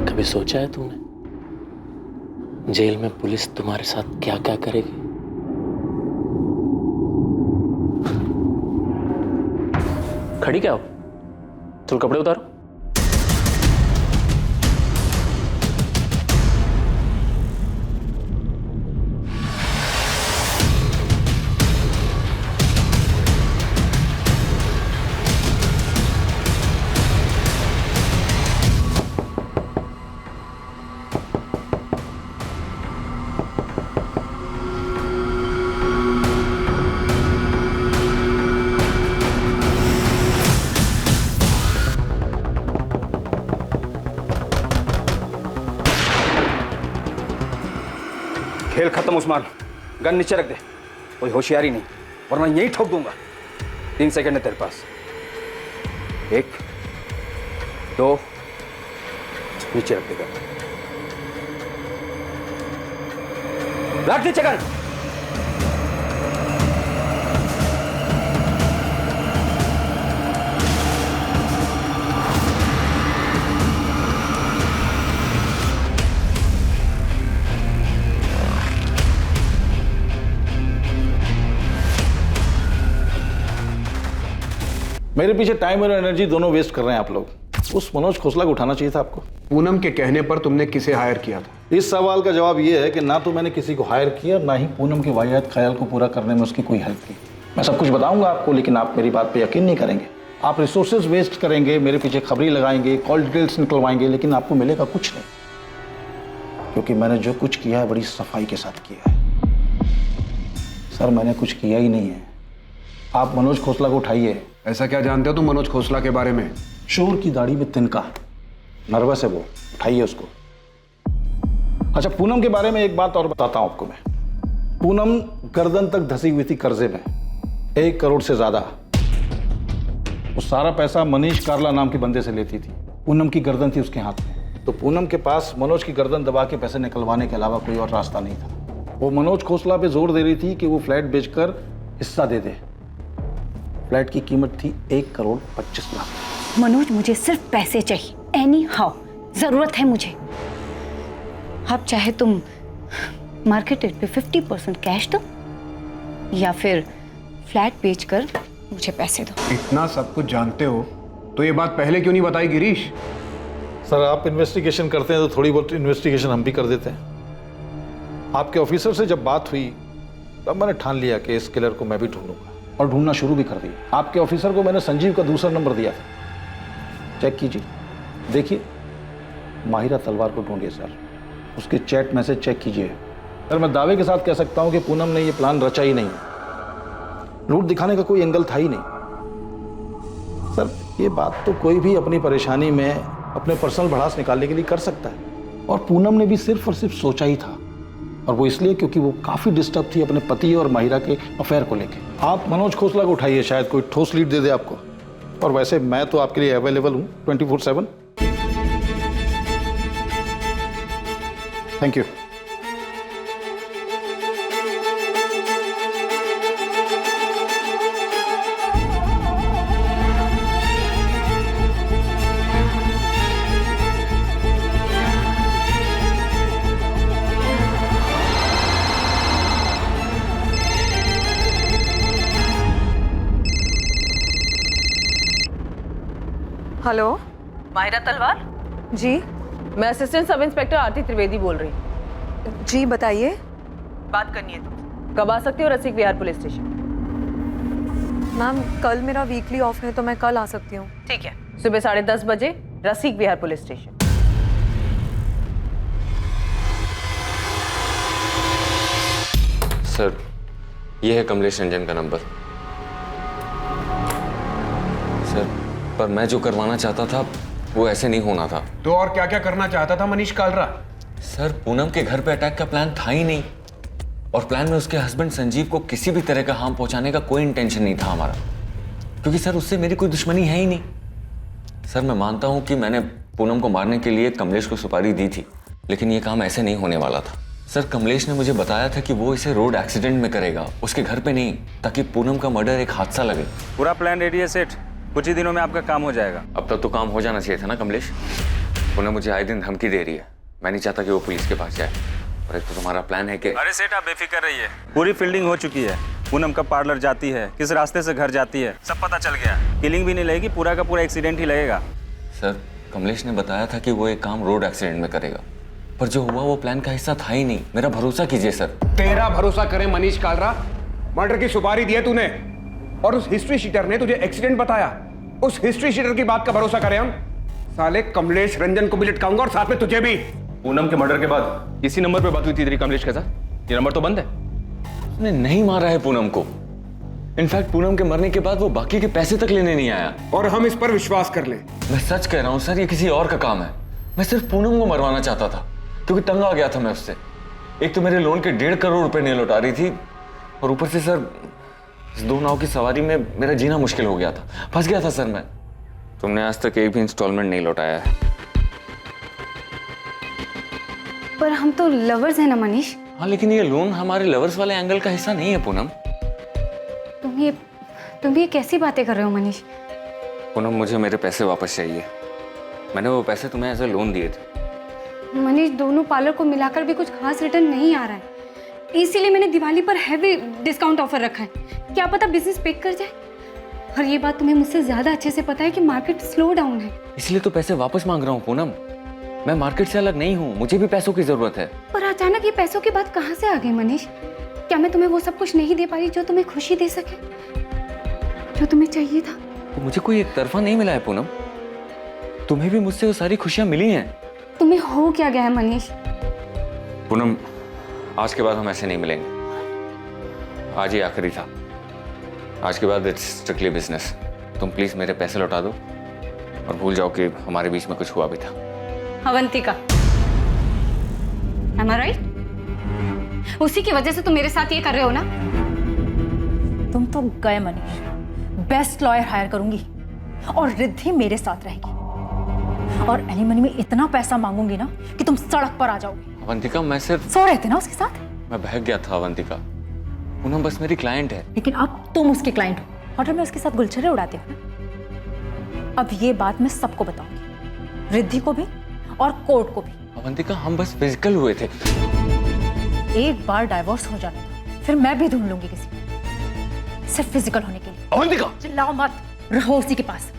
कभी सोचा है तुमने जेल में पुलिस तुम्हारे साथ क्या क्या करेगी? खड़ी क्या हो? तुम कपड़े उतारो। खेल खत्म उस्मान, गन नीचे रख दे, कोई होशियारी नहीं वरना यही ठोक दूंगा। 3 सेकंड है तेरे पास। 1 2, नीचे रख देगा। रख नीचे गन। मेरे पीछे टाइम और एनर्जी दोनों वेस्ट कर रहे हैं आप लोग। उस मनोज खोसला को उठाना चाहिए था आपको। पूनम के कहने पर तुमने किसे हायर किया था? इस सवाल का जवाब यह है कि ना तो मैंने किसी को हायर किया, ना ही पूनम के वाहियात ख्याल को पूरा करने में उसकी कोई हेल्प की। मैं सब कुछ बताऊंगा आपको, लेकिन आप मेरी बात पे यकीन नहीं करेंगे। आप रिसोर्सेज वेस्ट करेंगे, मेरे पीछे खबरी लगाएंगे, कॉल डिटेल्स निकलवाएंगे, लेकिन आपको मिलेगा कुछ नहीं, क्योंकि मैंने जो कुछ किया है बड़ी सफाई के साथ किया है। सर मैंने कुछ किया ही नहीं है। आप मनोज खोसला को उठाइए। ऐसा क्या जानते हो तुम मनोज खोसला के बारे में? शोर की दाढ़ी में तिनका, नर्वस है वो, उठाइए उसको। अच्छा, पूनम के बारे में एक बात और बताता हूं आपको मैं। पूनम गर्दन तक धसी हुई थी कर्जे में, 1 करोड़ से ज्यादा। वो सारा पैसा मनीष कार्ला नाम के बंदे से लेती थी। पूनम की गर्दन थी उसके हाथ में, तो पूनम के पास मनोज की गर्दन दबा के पैसे निकलवाने के अलावा कोई और रास्ता नहीं था। वो मनोज खोसला पे जोर दे रही थी कि वो फ्लैट बेचकर हिस्सा दे दे। फ्लैट की कीमत थी 1 करोड़ 25 लाख। मनोज, मुझे सिर्फ पैसे चाहिए, एनी हाउ, जरूरत है मुझे। अब चाहे तुम मार्केट रेट पे 50% कैश दो या फिर फ्लैट बेचकर मुझे पैसे दो। इतना सब कुछ जानते हो तो ये बात पहले क्यों नहीं बताई गिरीश? सर आप इन्वेस्टिगेशन करते हैं तो थोड़ी बहुत इन्वेस्टिगेशन हम भी कर देते हैं। आपके ऑफिसर से जब बात हुई तब मैंने ठान लिया कि इस किलर को मैं भी ढूंढूंगा, और ढूंढना शुरू भी कर दिया। आपके ऑफिसर को मैंने संजीव का दूसरा नंबर दिया था, चेक कीजिए, देखिए। माहिरा तलवार को ढूंढिए सर, उसके चैट मैसेज चेक कीजिए। सर मैं दावे के साथ कह सकता हूं कि पूनम ने यह प्लान रचा ही नहीं। लूट दिखाने का कोई एंगल था ही नहीं। सर ये बात तो कोई भी अपनी परेशानी में अपने पर्सनल भड़ास निकालने के लिए कर सकता है, और पूनम ने भी सिर्फ और सिर्फ सोचा ही था, और वो इसलिए क्योंकि वो काफी डिस्टर्ब थी अपने पति और माहिरा के अफेयर को लेकर। आप मनोज खोसला को उठाइए, शायद कोई ठोस लीड दे दे आपको। और वैसे मैं तो आपके लिए अवेलेबल हूं 24/7। Thank you. हेलो, माहिरा तलवार जी, मैं असिस्टेंट सब इंस्पेक्टर आरती त्रिवेदी बोल रही हूँ। जी बताइए। बात करनी है तुमसे। कब आ सकती हो रसिक विहार पुलिस स्टेशन? मैम कल मेरा वीकली ऑफ है तो मैं कल आ सकती हूँ। ठीक है, सुबह 10:30 बजे रसिक विहार पुलिस स्टेशन। सर ये है कमलेश रंजन का नंबर। सर पर मैं जो करवाना चाहता था वो ऐसे नहीं होना था। तो और क्या क्या करना चाहता था मनीष कालरा? सर पूनम के घर पे अटैक का प्लान था ही नहीं, और प्लान में उसके हस्बैंड संजीव को किसी भी तरह का हार्म पहुंचाने का कोई इंटेंशन नहीं था हमारा। क्योंकि सर उससे मेरी कोई दुश्मनी है ही नहीं। सर मैं मानता हूं कि मैंने पूनम को मारने के लिए कमलेश को सुपारी दी थी, लेकिन ये काम ऐसे नहीं होने वाला था। सर कमलेश ने मुझे बताया था कि वो इसे रोड एक्सीडेंट में करेगा, उसके घर पे नहीं, ताकि पूनम का मर्डर एक हादसा लगे। पूरा प्लान रेडी है सेठ, कुछ ही दिनों में आपका काम हो जाएगा। अब तक तो काम हो जाना चाहिए था ना कमलेश। पूनम मुझे आए दिन धमकी दे रही है, मैं नहीं चाहता कि वो पुलिस के पास जाए। और एक तो तुम्हारा प्लान है कि अरे सेठ आप बेफिक्र रहिए, पूरी फील्डिंग हो चुकी है। पूनम कब पार्लर जाती है, किस रास्ते से घर जाती है, सब पता चल गया। किलिंग भी नहीं लगेगी, पूरा का पूरा एक्सीडेंट ही लगेगा। सर कमलेश ने बताया था कि वो एक काम रोड एक्सीडेंट में करेगा, पर जो हुआ वो प्लान का हिस्सा था ही नहीं। मेरा भरोसा कीजिए सर। तेरा भरोसा करें मनीष कालरा? मर्डर की सुपारी दी है तूने और उस हिस्ट्री शीटर ने तुझे एक्सीडेंट बताया। उस हिस्ट्री शीटर की बात का भरोसा करें हम? साले कमलेश रंजन को भी लटकाऊंगा और साथ में तुझे भी। पूनम के मर्डर के बाद इसी नंबर पे बात हुई थी तेरी कमलेश के साथ? ये नंबर तो बंद है। उसने नहीं मारा है पूनम को। इनफैक्ट पूनम के मरने के बाद वो बाकी के पैसे तक लेने नहीं आया। और हम इस पर विश्वास कर ले? मैं सच कह रहा हूँ सर, ये किसी और का काम है। मैं सिर्फ पूनम को मरवाना चाहता था, क्योंकि तंग आ गया था मैं उससे। एक तो मेरे लोन के 1.5 करोड़ रुपए नहीं लौटा रही थी, और ऊपर से सर इस 2 नाव की सवारी में मेरा जीना मुश्किल हो गया था, फंस गया था सर मैं। तुमने आज तक एक भी इंस्टॉलमेंट नहीं लौटाया है। पर हम तो लवर्स हैं ना मनीष। हाँ लेकिन ये लोन हमारे लवर्स वाले एंगल का हिस्सा नहीं है पूनम। तुम ये कैसी बातें कर रहे हो मनीष? पूनम मुझे मेरे पैसे वापस चाहिए। मैंने वो पैसे तुम्हें एज ए लोन दिए थे। मनीष दोनों पार्लर को मिलाकर भी कुछ खास रिटर्न नहीं आ रहा है, इसीलिए मैंने दिवाली पर हैवी डिस्काउंट ऑफर रखा है। क्या पता बिजनेस पिक कर जाए। और ये बात तुम्हें मुझसे ज्यादा अच्छे से पता है कि मार्केट स्लो डाउन है। इसलिए तो पैसे वापस मांग रहा हूँ पूनम। मैं मार्केट से अलग नहीं हूँ, मुझे भी पैसों की जरूरत है। पर अचानक ये पैसों की बात कहाँ से आ गई मनीष? क्या मैं तुम्हें वो सब कुछ नहीं दे पा रही जो तुम्हें खुशी दे सके, जो तुम्हें चाहिए था? तो मुझे कोई एक तरफा नहीं मिला है पूनम, तुम्हें भी मुझसे वो सारी खुशियां मिली हैं। तुम्हें हो क्या गया है मनीष? पूनम आज के बाद हम ऐसे नहीं मिलेंगे। आज ही आखिरी था, आज के बाद इट्स स्ट्रिक्टली बिजनेस। तुम प्लीज मेरे पैसे लौटा दो और भूल जाओ कि हमारे बीच में कुछ हुआ भी था। Avantika, am I right? उसी की वजह से तुम मेरे साथ ये कर रहे हो ना? तुम तो गए मनीष, बेस्ट लॉयर हायर करूंगी और रिद्धि मेरे साथ रहेगी, और एलिमनी में इतना पैसा मांगूंगी ना कि तुम सड़क पर आ जाओगे। अवंतिका मैं सिर्फ सो रहे थे ना उसके साथ? मैं बहक गया था अवंतिका। पूनम बस मेरी क्लाइंट है। लेकिन अब तुम उसके क्लाइंट हो, होटल में उसके साथ गुलछर्रे उड़ाते हो ना। अब ये बात मैं सबको बताऊंगी, रिद्धि को भी और कोर्ट को भी। अवंतिका हम बस फिजिकल हुए थे। एक बार डाइवोर्स हो जाने दो, फिर मैं भी ढूंढ लूंगी किसी, सिर्फ फिजिकल होने के लिए। अवंतिका चिल्लाओ मत, रहो उसी के पास।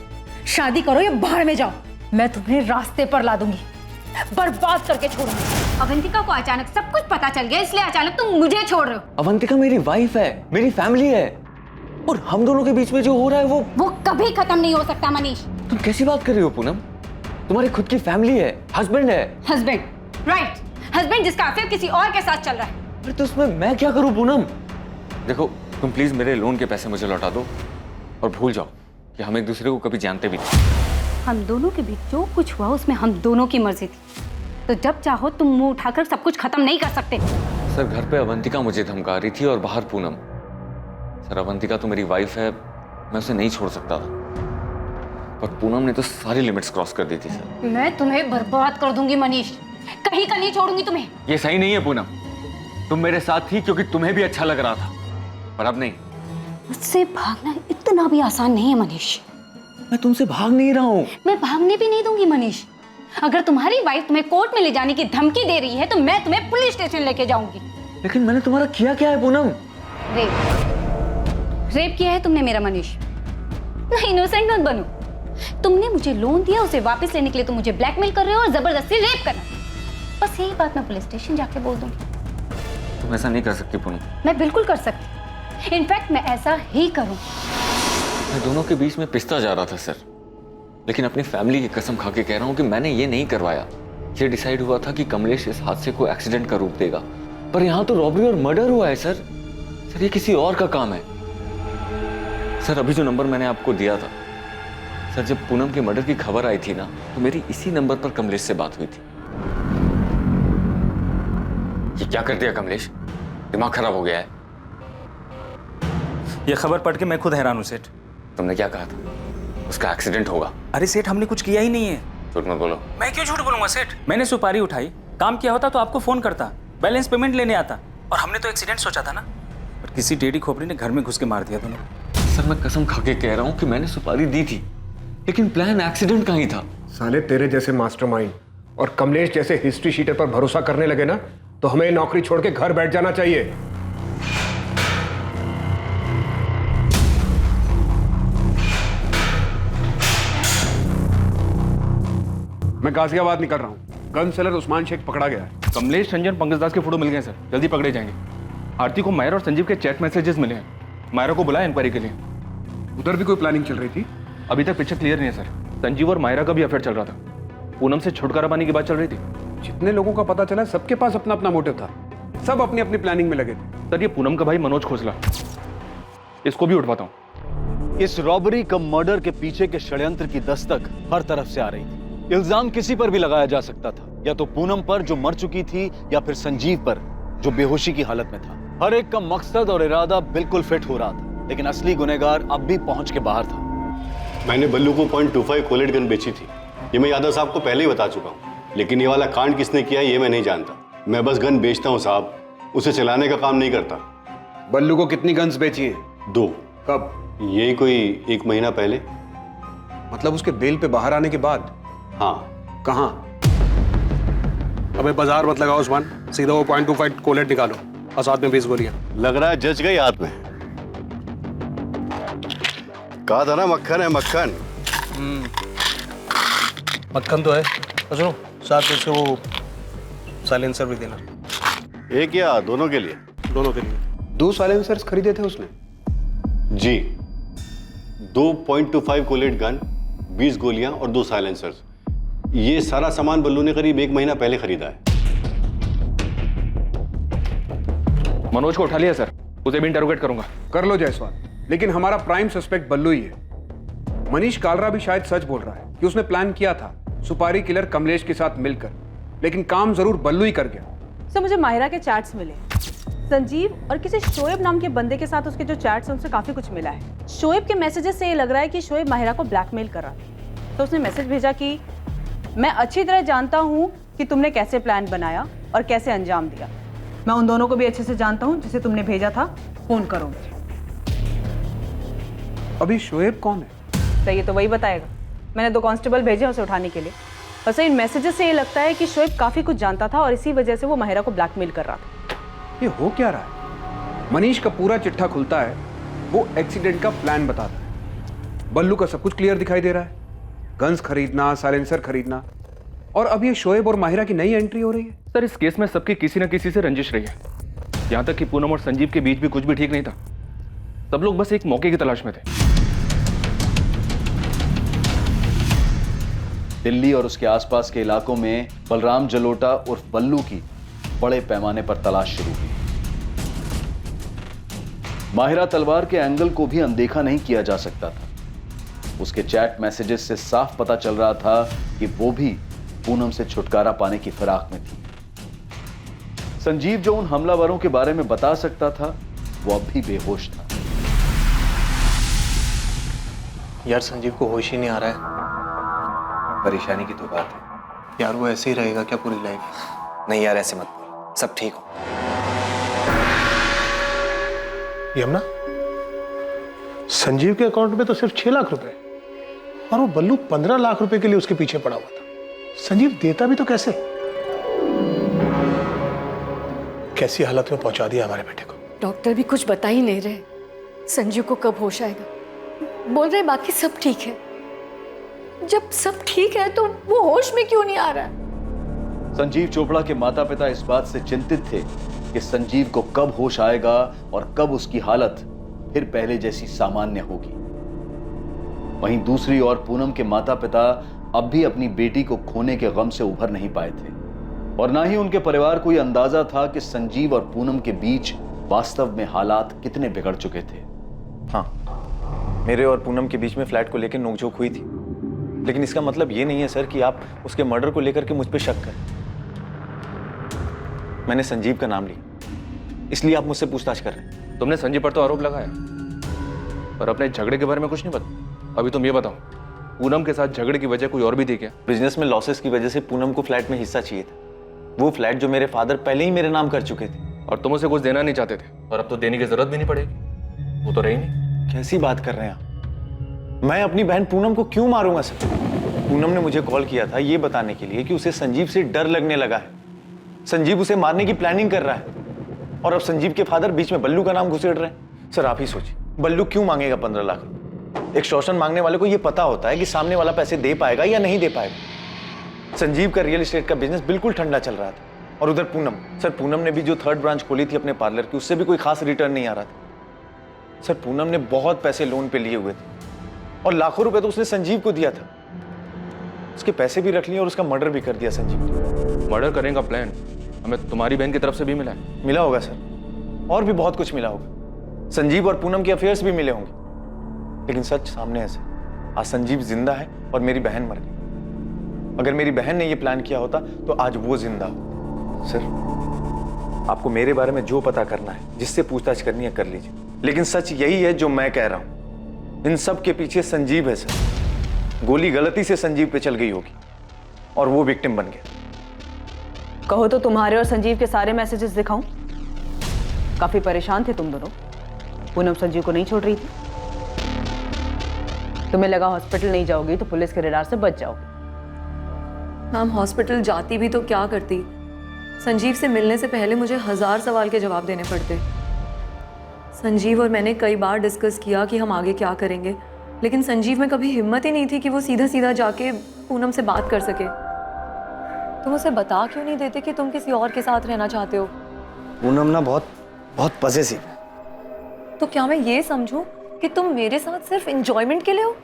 शादी करो या बाहर में जाओ, मैं तुम्हें रास्ते पर ला दूंगी, बर्बाद करके छोड़ूंगी। अवंतिका को अचानक सब कुछ पता चल गया, इसलिए अचानक तुम मुझे छोड़ रहे हो। अवंतिका मेरी वाइफ है, मेरी फैमिली है, और हम दोनों के बीच में जो हो रहा है वो कभी खत्म नहीं हो सकता मनीष। तुम कैसी बात कर रही हो पूनम? तुम्हारी खुद की फैमिली है, हस्बैंड है। हस्बैंड, राइट, हस्बैंड जिसका अफेयर किसी और के साथ चल रहा है। अरे तो उसमें मैं क्या करूं पूनम? देखो तुम प्लीज मेरे लोन के पैसे मुझे लौटा दो और भूल जाओ कि हम एक दूसरे को कभी जानते भी नहीं। हम दोनों के बीच जो कुछ हुआ उसमें हम दोनों की मर्जी थी, तो जब चाहो तुम मुंह उठाकर सब कुछ खत्म नहीं कर सकते। सर घर पे अवंतिका मुझे धमका रही थी और बाहर पूनम। सर अवंतिका तो मेरी वाइफ है, मैं उसे नहीं छोड़ सकता था, पर पूनम ने तो सारी लिमिट्स क्रॉस कर दी थी सर। मैं तुम्हें बर्बाद कर दूंगी मनीष, कहीं का नहीं छोड़ूंगी तुम्हें। ये सही नहीं है पूनम, तुम मेरे साथ थी क्योंकि तुम्हें भी अच्छा लग रहा था, पर अब नहीं। मुझसे भागना इतना भी आसान नहीं है मनीष। मैं तुमसे भाग नहीं रहा हूँ। मैं भागने भी नहीं दूंगी मनीष। अगर तुम्हारी वाइफ तुम्हें कोर्ट में ले जाने की धमकी दे रही है तो मैं तुम्हें पुलिस स्टेशन लेके जाऊंगी। लेकिन मैंने तुम्हारा किया क्या है पूनम? रेप किया है तुमने मेरा मनीष। नहीं, इनोसेंट मत बनो। तुमने मुझे लोन दिया, उसे वापस लेने के लिए तुम मुझे ब्लैकमेल कर रहे हो और जबरदस्ती रेप करना। बस यही बात मैं पुलिस स्टेशन जाके बोल दूंगी। तुम ऐसा नहीं कर सकती पूनम। मैं बिल्कुल कर सकती, इनफैक्ट मैं ऐसा ही करूं। मैं दोनों के बीच में पिसता जा रहा था सर, लेकिन अपनी फैमिली की कसम खा के कह रहा हूं कि मैंने ये नहीं करवाया। ये डिसाइड हुआ था कि कमलेश इस हादसे को एक्सीडेंट का रूप देगा, पर यहाँ तो रॉबरी और मर्डर हुआ है सर। सर ये किसी और का काम है। सर अभी जो नंबर मैंने आपको दिया था सर, जब पूनम के मर्डर की खबर आई थी ना, तो मेरी इसी नंबर पर कमलेश से बात हुई थी। ये क्या कर दिया कमलेश? दिमाग खराब हो गया है। ये खबर पढ़ के मैं खुद हैरान हूं सेठ। तुमने क्या कहा था? उसका एक्सीडेंट होगा। अरे सेठ, हमने कुछ किया ही नहीं है। झूठ मत बोलो। मैं क्यों झूठ बोलूंगा सेठ? मैंने सुपारी उठाई, काम किया होता तो आपको फोन करता, बैलेंस पेमेंट लेने आता, और हमने तो एक्सीडेंट सोचा था ना। पर किसी टेढ़ी खोपड़ी ने घर में घुस के मार दिया दोनों। सर मैं कसम खा के कह रहा हूँ कि मैंने सुपारी दी थी, लेकिन प्लान एक्सीडेंट का ही था। साले तेरे जैसे मास्टरमाइंड और कमलेश जैसे हिस्ट्री शीटर पर भरोसा करने लगे ना तो हमें नौकरी छोड़ के घर बैठ जाना चाहिए। मैं गाजियाबाद निकल रहा हूँ। गन सेलर उस्मान शेख पकड़ा गया है। कमलेश रंजन पंकज दास के फोटो मिल गए सर, जल्दी पकड़े जाएंगे। आरती को मायर और संजीव के चैट मैसेजेस मिले हैं। मायरा को बुलाया इंक्वायरी के लिए। उधर भी कोई प्लानिंग चल रही थी? अभी तक पिक्चर क्लियर नहीं है सर। संजीव और मायरा का भी अफेयर चल रहा था। पूनम से छुटकारा पाने की बात चल रही थी। जितने लोगों का पता चला सबके पास अपना अपना मोटिव था, सब अपनी अपनी प्लानिंग में लगे थे। सर ये पूनम का भाई मनोज खोसला, इसको भी उठवाता हूँ। इस रॉबरी कम मर्डर के पीछे के षड्यंत्र की दस्तक हर तरफ से आ रही थी। इल्जाम किसी पर भी लगाया जा सकता था, या तो पूनम पर जो मर चुकी थी, या फिर संजीव पर जो बेहोशी की हालत में था। हर एक का मकसद और इरादा बिल्कुल फिट हो रहा था, लेकिन असली गुनहगार अब भी पहुंच के बाहर था। मैंने बल्लू को .25 कोलेट गन बेची थी, ये मैं यादव साहब को पहले ही बता चुका हूँ, लेकिन ये वाला कांड किसने किया ये मैं नहीं जानता। मैं बस गन बेचता हूँ साहब, उसे चलाने का काम नहीं करता। बल्लू को कितनी गन्स बेची हैं? 2। कब? यही कोई 1 महीना पहले। मतलब उसके बेल पे बाहर आने के बाद? हाँ। कहाँ? अबे बाजार मत लगाओ उस्मान, सीधा वो .25 कोलेट निकालो और साथ में 20 गोलियां। लग रहा है जज गई हाथ में। कहा था ना मक्खन है मक्खन। मक्खन तो है। सुनो, साथ में उसको वो साइलेंसर भी देना। एक या दोनों के लिए? दोनों के लिए। 2 साइलेंसर्स खरीदे थे उसने? जी, 2 .25 कोलेट गन, 20 गोलियां और 2 साइलेंसर्स। ये सारा सामान बल्लू ने करीब 1 महीना पहले खरीदा है। मनोज को उठा लिया सर, उसे भी इंटरोगेट करूंगा। कर लो जायसवाल, लेकिन हमारा प्राइम सस्पेक्ट बल्लू ही है। मनीष कालरा भी शायद सच बोल रहा है कि उसने प्लान किया था सुपारी किलर कमलेश के साथ मिलकर, लेकिन काम जरूर बल्लू ही कर गया। सर मुझे माहिरा के चैट्स मिले, संजीव और किसी शोएब नाम के बंदे के साथ उसके जो चैट्स हैं उनसे काफी कुछ मिला है। शोएब के मैसेजेस से ये लग रहा है कि शोएब माहिरा को ब्लैकमेल कर रहा था। तो उसने मैसेज भेजा कि मैं अच्छी तरह जानता हूं कि तुमने कैसे प्लान बनाया और कैसे अंजाम दिया। मैं उन दोनों को भी अच्छे से जानता हूं जिसे तुमने भेजा था, फोन करो मुझे। अभी शोएब कौन है? सही, ये तो वही बताएगा। मैंने 2 कांस्टेबल भेजे उसे उठाने के लिए। वैसे इन मैसेजेस से ये लगता है कि शोएब काफी कुछ जानता था और इसी वजह से वो माहिरा को ब्लैकमेल कर रहा था। ये हो क्या रहा है? मनीष का पूरा चिट्ठा खुलता है, वो एक्सीडेंट का प्लान बताता है। बल्लू का सब कुछ क्लियर दिखाई दे रहा है, गन्स खरीदना, साइलेंसर खरीदना, और अब ये शोएब और माहिरा की नई एंट्री हो रही है। सर इस केस में सबकी किसी न किसी से रंजिश रही है। यहाँ तक कि पूनम और संजीव के बीच भी कुछ भी ठीक नहीं था। सब लोग बस एक मौके की तलाश में थे। दिल्ली और उसके आसपास के इलाकों में बलराम जलोटा उर्फ बल्लू की बड़े पैमाने पर तलाश शुरू हुई। माहिरा तलवार के एंगल को भी अनदेखा नहीं किया जा सकता था। उसके चैट मैसेजेस से साफ पता चल रहा था कि वो भी पूनम से छुटकारा पाने की फिराक में थी। संजीव जो उन हमलावरों के बारे में बता सकता था, वो अब भी बेहोश था। यार संजीव को होश ही नहीं आ रहा है। परेशानी की तो बात है यार, वो ऐसे ही रहेगा क्या पूरी लाइफ? नहीं यार, ऐसे मत बोल, सब ठीक हो। यमुना, संजीव के अकाउंट में तो सिर्फ 6 लाख रुपए और वो बल्लू 15 लाख रुपए के लिए उसके पीछे पड़ा हुआ था। संजीव देता भी तो कैसे? कैसी हालत में पहुंचा दिया हमारे बेटे को। डॉक्टर भी कुछ बता ही नहीं रहे संजीव को कब होश आएगा। बोल रहे बाकी सब ठीक है। जब सब ठीक है तो वो होश में क्यों नहीं आ रहा है? संजीव चोपड़ा के माता पिता इस बात से चिंतित थे कि संजीव को कब होश आएगा और कब उसकी हालत फिर पहले जैसी सामान्य होगी। वहीं दूसरी ओर पूनम के माता पिता अब भी अपनी बेटी को खोने के गम से उभर नहीं पाए थे, और ना ही उनके परिवार को यह अंदाजा था कि संजीव और पूनम के बीच वास्तव में हालात कितने बिगड़ चुके थे। हाँ, मेरे और पूनम के बीच में फ्लैट को लेकर नोकझोंक हुई थी, लेकिन इसका मतलब ये नहीं है सर कि आप उसके मर्डर को लेकर के मुझ पे शक करें। मैंने संजीव का नाम लिया, इसलिए आप मुझसे पूछताछ कर रहे हैं। तुमने संजीव पर तो आरोप लगाया, और अपने झगड़े के बारे में कुछ नहीं पता? अभी तुम ये बताओ, पूनम के साथ झगड़े की वजह कोई और भी थी क्या? बिजनेस में लॉसेस की वजह से पूनम को फ्लैट में हिस्सा चाहिए था। वो फ्लैट जो मेरे फादर पहले ही मेरे नाम कर चुके थे। और तुम उसे कुछ देना नहीं चाहते थे, और अब तो देने की जरूरत भी नहीं पड़ेगी, वो तो रही नहीं। कैसी बात कर रहे हैं आप? मैं अपनी बहन पूनम को क्यों मारूंगा सर? पूनम ने मुझे कॉल किया था ये बताने के लिए कि उसे संजीव से डर लगने लगा है। संजीव उसे मारने की प्लानिंग कर रहा है, और अब संजीव के फादर बीच में बल्लू का नाम घुसेड़ रहे हैं। सर आप ही सोचिए, बल्लू क्यों मांगेगा 15 लाख? एक्सटॉर्शन मांगने वाले को ये पता होता है कि सामने वाला पैसे दे पाएगा या नहीं दे पाएगा। संजीव का रियल एस्टेट का बिजनेस बिल्कुल ठंडा चल रहा था, और उधर पूनम, सर पूनम ने भी जो 3rd ब्रांच खोली थी अपने पार्लर की, उससे भी कोई खास रिटर्न नहीं आ रहा था। सर पूनम ने बहुत पैसे लोन पे लिए हुए थे, और लाखों रुपए तो उसने संजीव को दिया था। उसके पैसे भी रख लिए और उसका मर्डर भी कर दिया संजीव ने। मर्डर करने का प्लान हमें तुम्हारी बहन की तरफ से भी मिला है? मिला होगा सर, और भी बहुत कुछ मिला होगा। संजीव और पूनम के अफेयर्स भी मिले होंगे, लेकिन सच सामने है सर। आज संजीव जिंदा है और मेरी बहन मर गई। अगर मेरी बहन ने यह प्लान किया होता तो आज वो जिंदा हो। सर आपको मेरे बारे में जो पता करना है, जिससे पूछताछ करनी है कर लीजिए, लेकिन सच यही है जो मैं कह रहा हूं। इन सब के पीछे संजीव है सर। गोली गलती से संजीव पे चल गई होगी और वो विक्टिम बन गया। कहो तो तुम्हारे और संजीव के सारे मैसेजेस दिखाऊं? काफी परेशान थे तुम दोनों। पूनम संजीव को नहीं छोड़ रही थी। तुम्हें लगा हॉस्पिटल नहीं जाओगी तो पुलिस के रडार से बच जाओगी। मैम हॉस्पिटल जाती भी तो क्या करती? संजीव से मिलने से पहले मुझे 1000 सवाल के जवाब देने पड़ते। संजीव और मैंने कई बार डिस्कस किया कि हम आगे क्या करेंगे, लेकिन संजीव में कभी हिम्मत ही नहीं थी कि वो सीधा सीधा जाके पूनम से बात कर सके। तुम उसे बता क्यों नहीं देते कि तुम किसी और के साथ रहना चाहते हो? पूनम ना बहुत पजेसिव है। तो क्या मैं ये समझूं कि तुम मेरे साथ सिर्फ एंजॉयमेंट के लिए हो?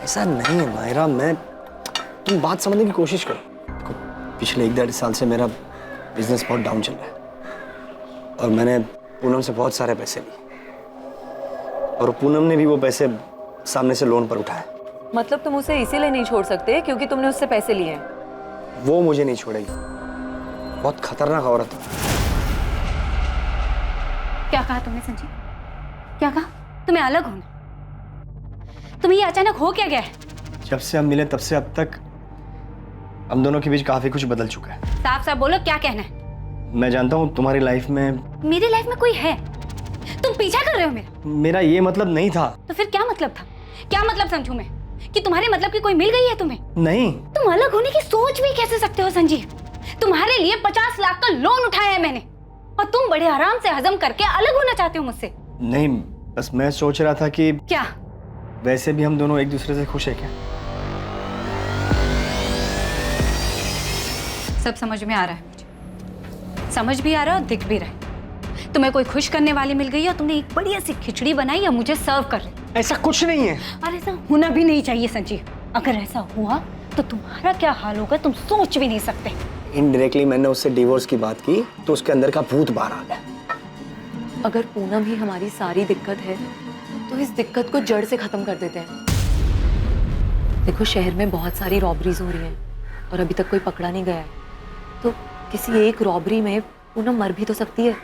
ऐसा नहीं है मायरा, तुम बात समझने की कोशिश करो। देखो पिछले 1-1.5 साल से मेरा बिजनेस बहुत डाउन चल रहा है, और मैंने पूनम से बहुत सारे पैसे लिए, और पूनम ने भी वो पैसे सामने से लोन पर उठाए। मतलब तुम उसे इसीलिए नहीं छोड़ सकते क्योंकि तुमने उससे पैसे लिए हैं? वो मुझे नहीं छोड़ेगी। बहुत खतरनाक औरत है। क्या कहा तुमने संजीव? क्या कहा? तुम्हें अलग होना? तुम्हें ये अचानक हो क्या गया है? जब से हम मिले तब से अब तक हम दोनों के बीच काफी कुछ बदल चुका है। साफ साफ बोलो, क्या कहना है? मैं जानता हूँ तुम्हारी लाइफ में, मेरी लाइफ में कोई है? तुम पीछा कर रहे हो मेरा ये मतलब नहीं था। तो फिर क्या मतलब था? क्या मतलब समझूं मैं कि तुम्हारे मतलब की कोई मिल गई है तुम्हें? नहीं। तुम अलग होने की सोच भी कैसे सकते हो संजीव? तुम्हारे लिए 50 लाख का लोन उठाया है मैंने, और तुम बड़े आराम से हजम करके अलग होना चाहते हो मुझसे। नहीं, बस मैं सोच रहा था कि क्या वैसे भी हम दोनों एक दूसरे से खुश है क्या? सब समझ में आ रहा है मुझे, समझ भी आ रहा है और दिख भी रहा है। तुम्हें कोई खुश करने वाली मिल गई है और तुमने एक बढ़िया सी खिचड़ी बनाई और मुझे सर्व कर रही। ऐसा कुछ नहीं है। और ऐसा होना भी नहीं चाहिए संजीव। अगर ऐसा हुआ तो तुम्हारा क्या हाल होगा तुम सोच भी नहीं सकते। इनडायरेक्टली मैंने उससे डिवोर्स की बात की तो उसके अंदर का भूत बाहर आ गया। अगर पूनम ही हमारी सारी दिक्कत है तो इस दिक्कत को जड़ से खत्म कर देते हैं। देखो शहर में बहुत सारी रॉबरीज हो रही हैं और अभी तक कोई पकड़ा नहीं गया है, तो किसी एक रॉबरी में पूनम मर भी तो सकती है।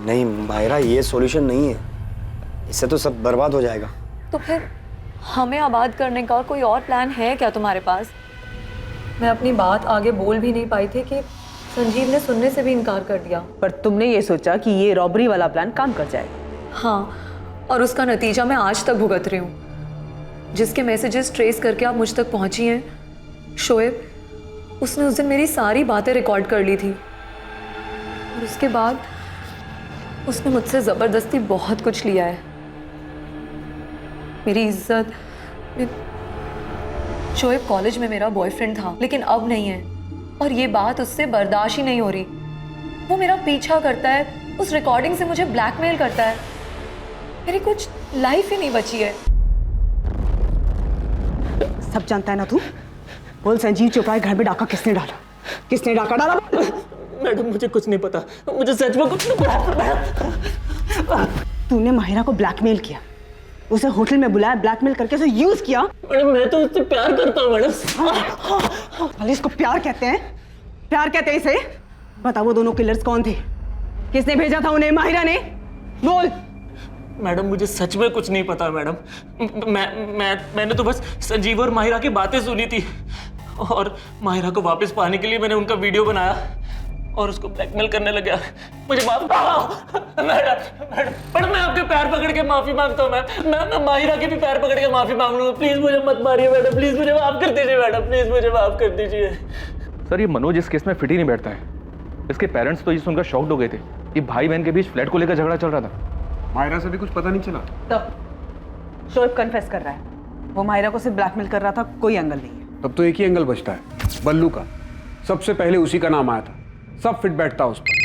नहीं मायरा, ये सॉल्यूशन नहीं है, इससे तो सब बर्बाद हो जाएगा। तो फिर हमें आबाद करने का कोई और प्लान है क्या तुम्हारे पास? मैं अपनी बात आगे बोल भी नहीं पाई थी कि संजीव ने सुनने से भी इनकार कर दिया। पर तुमने ये सोचा कि ये रॉबरी वाला प्लान काम कर जाएगा। हाँ, और उसका नतीजा मैं आज तक भुगत रही हूँ। जिसके मैसेजेस ट्रेस करके आप मुझ तक पहुंची हैं, शोएब, उसने उस दिन मेरी सारी बातें रिकॉर्ड कर ली थी, और उसके बाद उसने मुझसे ज़बरदस्ती बहुत कुछ लिया है। मेरी इज्जत। शोएब कॉलेज में मेरा बॉयफ्रेंड था, लेकिन अब नहीं है, और ये बात उससे बर्दाश्त ही नहीं हो रही। वो मेरा पीछा करता है, उस रिकॉर्डिंग से मुझे ब्लैकमेल करता है। मेरी कुछ लाइफ ही नहीं बची है। सब जानता है ना तू? बोल, संजीव चोपड़ा के घर में डाका किसने डाला? किसने डाका डाला? मैडम मुझे कुछ नहीं पता, मुझे सच में कुछ नहीं पता। तूने माहिरा को ब्लैकमेल किया, उसे होटल में बुलाया, ब्लैकमेल करके उसे यूज किया। मैडम मैं तो उससे प्यार करता हूँ मैडम। भले इसको प्यार कहते हैं? प्यार कहते हैं इसे? बता वो दोनों किलर्स कौन थे? किसने भेजा था उन्हें? माहिरा ने? बोल। मैडम मुझे सच में कुछ नहीं पता मैडम। मैंने तो बस संजीव और माहिरा की बातें सुनी थी और माहिरा को वापस पाने के लिए मैंने उनका वीडियो बनाया और उसको ब्लैकमेल करने लगा। मुझे माफ मैडम, पर मैं आपके पैर पकड़ के माफी मांगता हूँ मैं माहिरा के भी पैर पकड़ के माफी मांग लूंगा। प्लीज मुझे मत मारिए मैडम, प्लीज मुझे माफ कर दीजिए मैडम, प्लीज मुझे माफ कर दीजिए। सर ये मनोज इस केस में फिट ही नहीं बैठता है। इसके पेरेंट्स तो ये सुनकर शॉक्ड हो गए थे कि भाई बहन के बीच फ्लैट को लेकर झगड़ा चल रहा था। मायरा से भी कुछ पता नहीं चला? तब शोएब कन्फेस कर रहा है, वो मायरा को सिर्फ ब्लैकमेल कर रहा था, कोई एंगल नहीं है। तब तो एक ही एंगल बचता है, बल्लू का। सबसे पहले उसी का नाम आया था, सब फिट बैठता उस पर।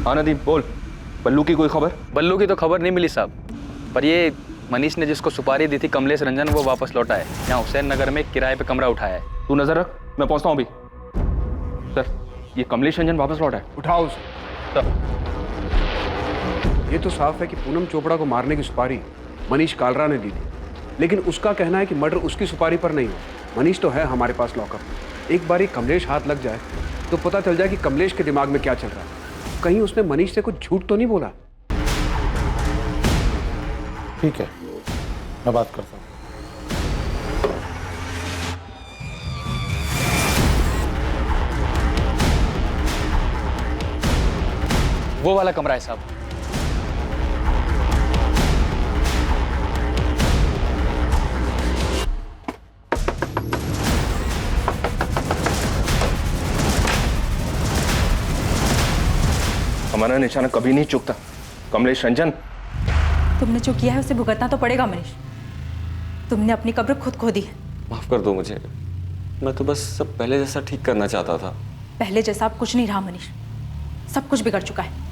हाँ नदीम बोल, बल्लू की कोई खबर? बल्लू की तो खबर नहीं मिली साहब, पर ये मनीष ने जिसको सुपारी दी थी कमलेश रंजन, वो वापस लौटा है। यहाँ हुसैन नगर में किराए पे कमरा उठाया है। तू नजर रख, मैं पहुंचता हूँ अभी। सर ये कमलेश रंजन वापस लौटा है? उठाओ उसे। ये तो साफ है कि पूनम चोपड़ा को मारने की सुपारी मनीष कालरा ने दी थी, लेकिन उसका कहना है कि मर्डर उसकी सुपारी पर नहीं हो। मनीष तो है हमारे पास लॉकअप। एक बार कमलेश हाथ लग जाए तो पता चल जाए कि कमलेश के दिमाग में क्या चल रहा है। कहीं उसने मनीष से कुछ झूठ तो नहीं बोला? ठीक है, मैं बात करता हूँ। वो वाला कमरा है साहब। हमारा निशाना कभी नहीं चूकता। कमलेश रंजन, तुमने जो किया है उसे भुगतना तो पड़ेगा मनीष। तुमने अपनी कब्र खुद खोदी है। माफ कर दो मुझे, मैं तो बस सब पहले जैसा ठीक करना चाहता था। पहले जैसा अब कुछ नहीं रहा मनीष, सब कुछ बिगड़ चुका है।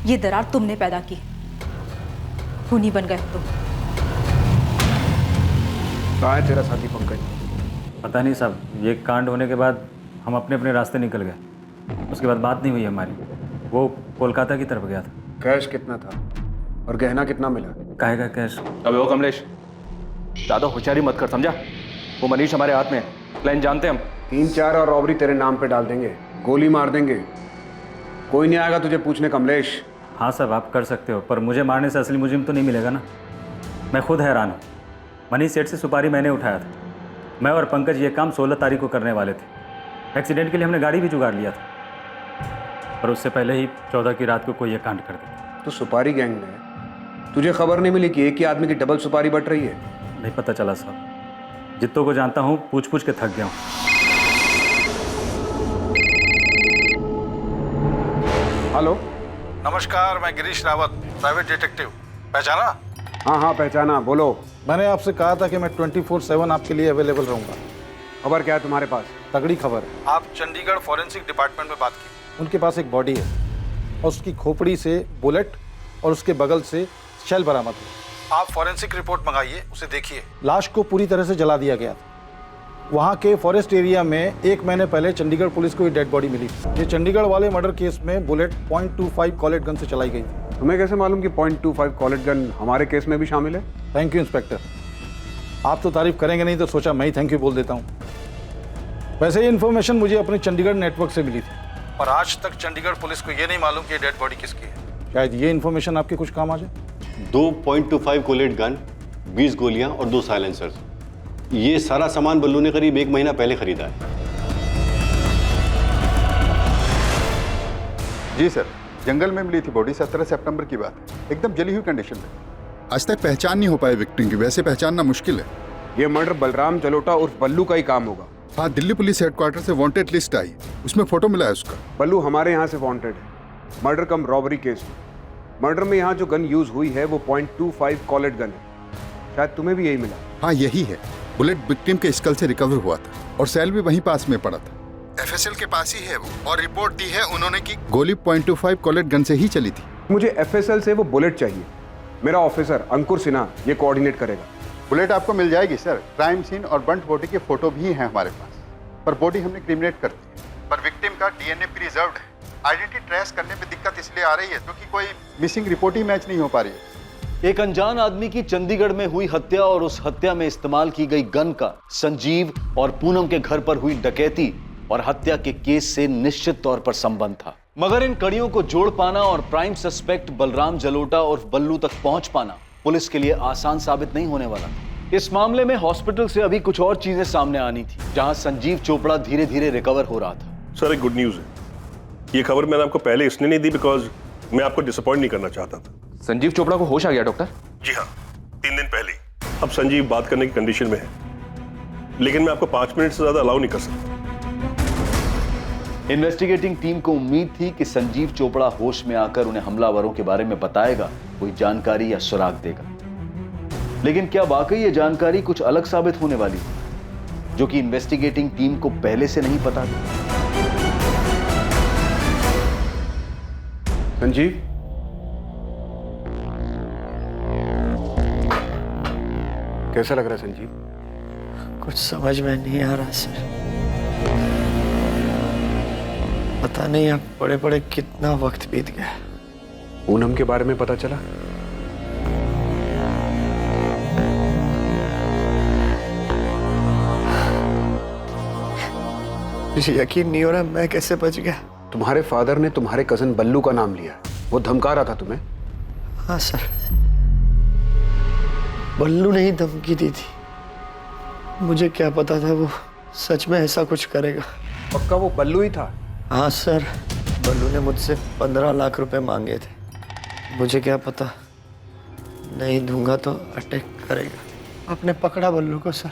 ये दरार तुमने पैदा की, खूनी बन गए तुम। कहाँ है तेरा साथी पंकज? पता नहीं साहब, ये कांड होने के बाद हम अपने अपने रास्ते निकल गए। उसके बाद बात नहीं हुई हमारी। वो कोलकाता की तरफ गया था। कैश कितना था और गहना कितना मिला? काहे का कैश? अबे वो कमलेश, ज्यादा होशियारी मत कर, समझा? वो मनीष हमारे हाथ में है, प्लान जानते हम। 3-4 और रॉबरी तेरे नाम पे डाल देंगे, गोली मार देंगे, कोई नहीं आएगा तुझे पूछने। कमलेश, हाँ साहब आप कर सकते हो, पर मुझे मारने से असली मुजिम तो नहीं मिलेगा ना। मैं खुद हैरान हूँ। मनीष सेठ से सुपारी मैंने उठाया था। मैं और पंकज ये काम 16 तारीख को करने वाले थे। एक्सीडेंट के लिए हमने गाड़ी भी जुगाड़ लिया था, पर उससे पहले ही 14 की रात को कोई ये कांड कर दिया। तो सुपारी गैंग में तुझे खबर नहीं मिली कि एक ही आदमी की डबल सुपारी बट रही है? नहीं पता चला साहब, जितनों को जानता हूँ पूछ पूछ के थक गया हूँ। हेलो, नमस्कार, मैं गिरीश रावत, प्राइवेट डिटेक्टिव। पहचाना? हाँ हाँ पहचाना, बोलो। मैंने आपसे कहा था कि मैं 24/7 आपके लिए अवेलेबल रहूंगा। खबर क्या है तुम्हारे पास? तगड़ी खबर है। आप चंडीगढ़ फॉरेंसिक डिपार्टमेंट में बात की। उनके पास एक बॉडी है और उसकी खोपड़ी से बुलेट और उसके बगल से शेल बरामद हुआ। आप फॉरेंसिक रिपोर्ट मंगाइए, उसे देखिए। लाश को पूरी तरह से जला दिया गया था। वहाँ के फॉरेस्ट एरिया में 1 महीने पहले चंडीगढ़ पुलिस को ये डेड बॉडी मिली। ये चंडीगढ़ वाले मर्डर केस में बुलेट .25 कॉलेट गन से चलाई गई थी। तुम्हें कैसे मालूम कि .25 कॉलेट गन हमारे केस में भी शामिल है? थैंक यू इंस्पेक्टर, आप तो तारीफ करेंगे नहीं तो सोचा मैं ही थैंक यू बोल देता हूँ। वैसे ये इन्फॉर्मेशन मुझे अपने चंडीगढ़ नेटवर्क से मिली थी और आज तक चंडीगढ़ पुलिस को ये नहीं मालूम कि डेड बॉडी किसकी है। शायद ये इन्फॉर्मेशन आपके कुछ काम आ जाए। 2 .25 कोलेट गन, 20 गोलियां और 2 साइलेंसर्स। ये सारा सामान बल्लू ने करीब 1 महीना पहले खरीदा है। जी सर, जंगल में मिली थी बॉडी, 17 सितंबर की बात है, एकदम जली हुई कंडीशन में। आज तक पहचान नहीं हो पाई विक्टिम की, वैसे पहचानना मुश्किल है। ये मर्डर बलराम जलोटा उर्फ बल्लू का ही काम होगा। हाँ, दिल्ली पुलिस हेडक्वार्टर से वांटेड लिस्ट आई, उसमें फोटो मिला है उसका। बल्लू हमारे यहाँ से वांटेड है, मर्डर कम रॉबरी केस में। मर्डर में यहाँ जो गन यूज हुई है वो .25 कॉलेट गन है। शायद तुम्हें भी यही मिला। हाँ यही है। बुलेट विक्टिम के स्कल से रिकवर हुआ था और सेल भी वहीं पास में पड़ा था। FSL के पास ही है वो, और रिपोर्ट दी है उन्होंने कि गोली .25 कॉलेट गन से ही चली थी। मुझे FSL से वो बुलेट चाहिए। मेरा ऑफिसर अंकुर सिन्हा ये कोऑर्डिनेट करेगा। बुलेट आपको मिल जाएगी सर। क्राइम सीन और बंट बॉडी के फोटो भी हैं हमारे पास, पर बॉडी हमने क्रिमिनेट कर दी है। पर विक्टिम का DNA प्रिजर्व्ड है। आइडेंटिटी ट्रेस करने में दिक्कत इसलिए आ रही है क्योंकि कोई मिसिंग रिपोर्ट ही मैच नहीं हो पा रही है। एक अनजान आदमी की चंडीगढ़ में हुई हत्या और उस हत्या में इस्तेमाल की गई गन का संजीव और पूनम के घर पर हुई डकैती और हत्या के केस से निश्चित तौर पर संबंध था। मगर इन कड़ियों को जोड़ पाना और प्राइम सस्पेक्ट बलराम जलोटा और बल्लू तक पहुंच पाना पुलिस के लिए आसान साबित नहीं होने वाला। इस मामले में हॉस्पिटल से अभी कुछ और चीजें सामने आनी थी, जहां संजीव चोपड़ा धीरे धीरे रिकवर हो रहा था। सर एक गुड न्यूज है। ये खबर मैंने आपको पहले इसलिए नहीं दी बिकॉज मैं आपको डिसअपॉइंट नहीं करना चाहता था। संजीव चोपड़ा को होश आ गया डॉक्टर? जी हाँ, 3 दिन पहले। अब संजीव बात करने की कंडीशन में है, लेकिन मैं आपको 5 मिनट से ज्यादा अलाउ नहीं कर सकता। इन्वेस्टिगेटिंग टीम को उम्मीद थी कि संजीव चोपड़ा होश में आकर उन्हें हमलावरों के बारे में बताएगा, कोई जानकारी या सुराग देगा। लेकिन क्या वाकई ये जानकारी कुछ अलग साबित होने वाली थी, जो कि इन्वेस्टिगेटिंग टीम को पहले से नहीं पता था? संजीव, कैसा लग रहा है संजीव? कुछ समझ में नहीं आ रहा सर। पता नहीं अब पड़े पड़े कितना वक्त बीत गया। पूनम के बारे में पता चला? मुझे यकीन नहीं हो रहा मैं कैसे बच गया। तुम्हारे फादर ने तुम्हारे कजन बल्लू का नाम लिया, वो धमका रहा था तुम्हें? हाँ सर, बल्लू ने ही धमकी दी थी। मुझे क्या पता था वो सच में ऐसा कुछ करेगा। पक्का वो बल्लू ही था? हाँ सर, बल्लू ने मुझसे 15 लाख रुपए मांगे थे। मुझे क्या पता, नहीं दूंगा तो अटैक करेगा। आपने पकड़ा बल्लू को सर?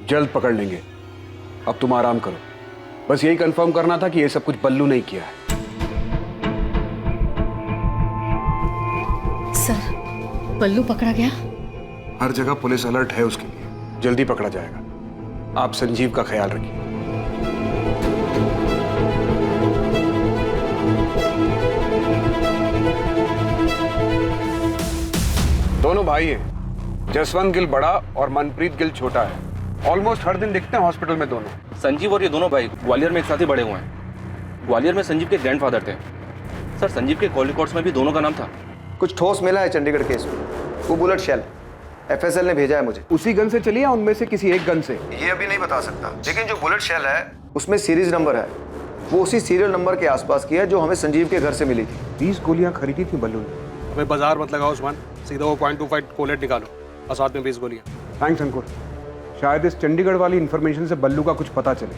जल्द पकड़ लेंगे, अब तुम आराम करो। बस यही कंफर्म करना था कि ये सब कुछ बल्लू ने किया है। सर, बल्लू पकड़ा गया? हर जगह पुलिस अलर्ट है उसके लिए, जल्दी पकड़ा जाएगा। आप संजीव का ख्याल रखिए। दोनों भाई हैं, जसवंत गिल बड़ा और मनप्रीत गिल छोटा है। ऑलमोस्ट हर दिन दिखते हैं हॉस्पिटल में दोनों। संजीव और ये दोनों भाई ग्वालियर में एक साथ ही बड़े हुए हैं। ग्वालियर में संजीव के ग्रैंडफादर थे। सर, संजीव के कॉल रिकॉर्ड्स में भी दोनों का नाम था। कुछ ठोस मिला है चंडीगढ़ केस में। वो बुलेट शेल एफएसएल ने भेजा है मुझे। उसी गन से चली या उनमें से किसी एक गन से? ये अभी नहीं बता सकता, लेकिन जो बुलेट शेल है उसमें सीरीज नंबर है। वो उसी सीरियल नंबर के आसपास की है जो हमें संजीव के घर से मिली थी। 20 गोलियां खरीदी थी बल्लू ने। हमें बाजार मत लगाओ उस्मान, सीधा वो .25 कोलेट निकालो और साथ में 20 गोलियां। थैंक्स अंकुर। शायद इस चंडीगढ़ वाली इंफॉर्मेशन से बल्लू का कुछ पता चले।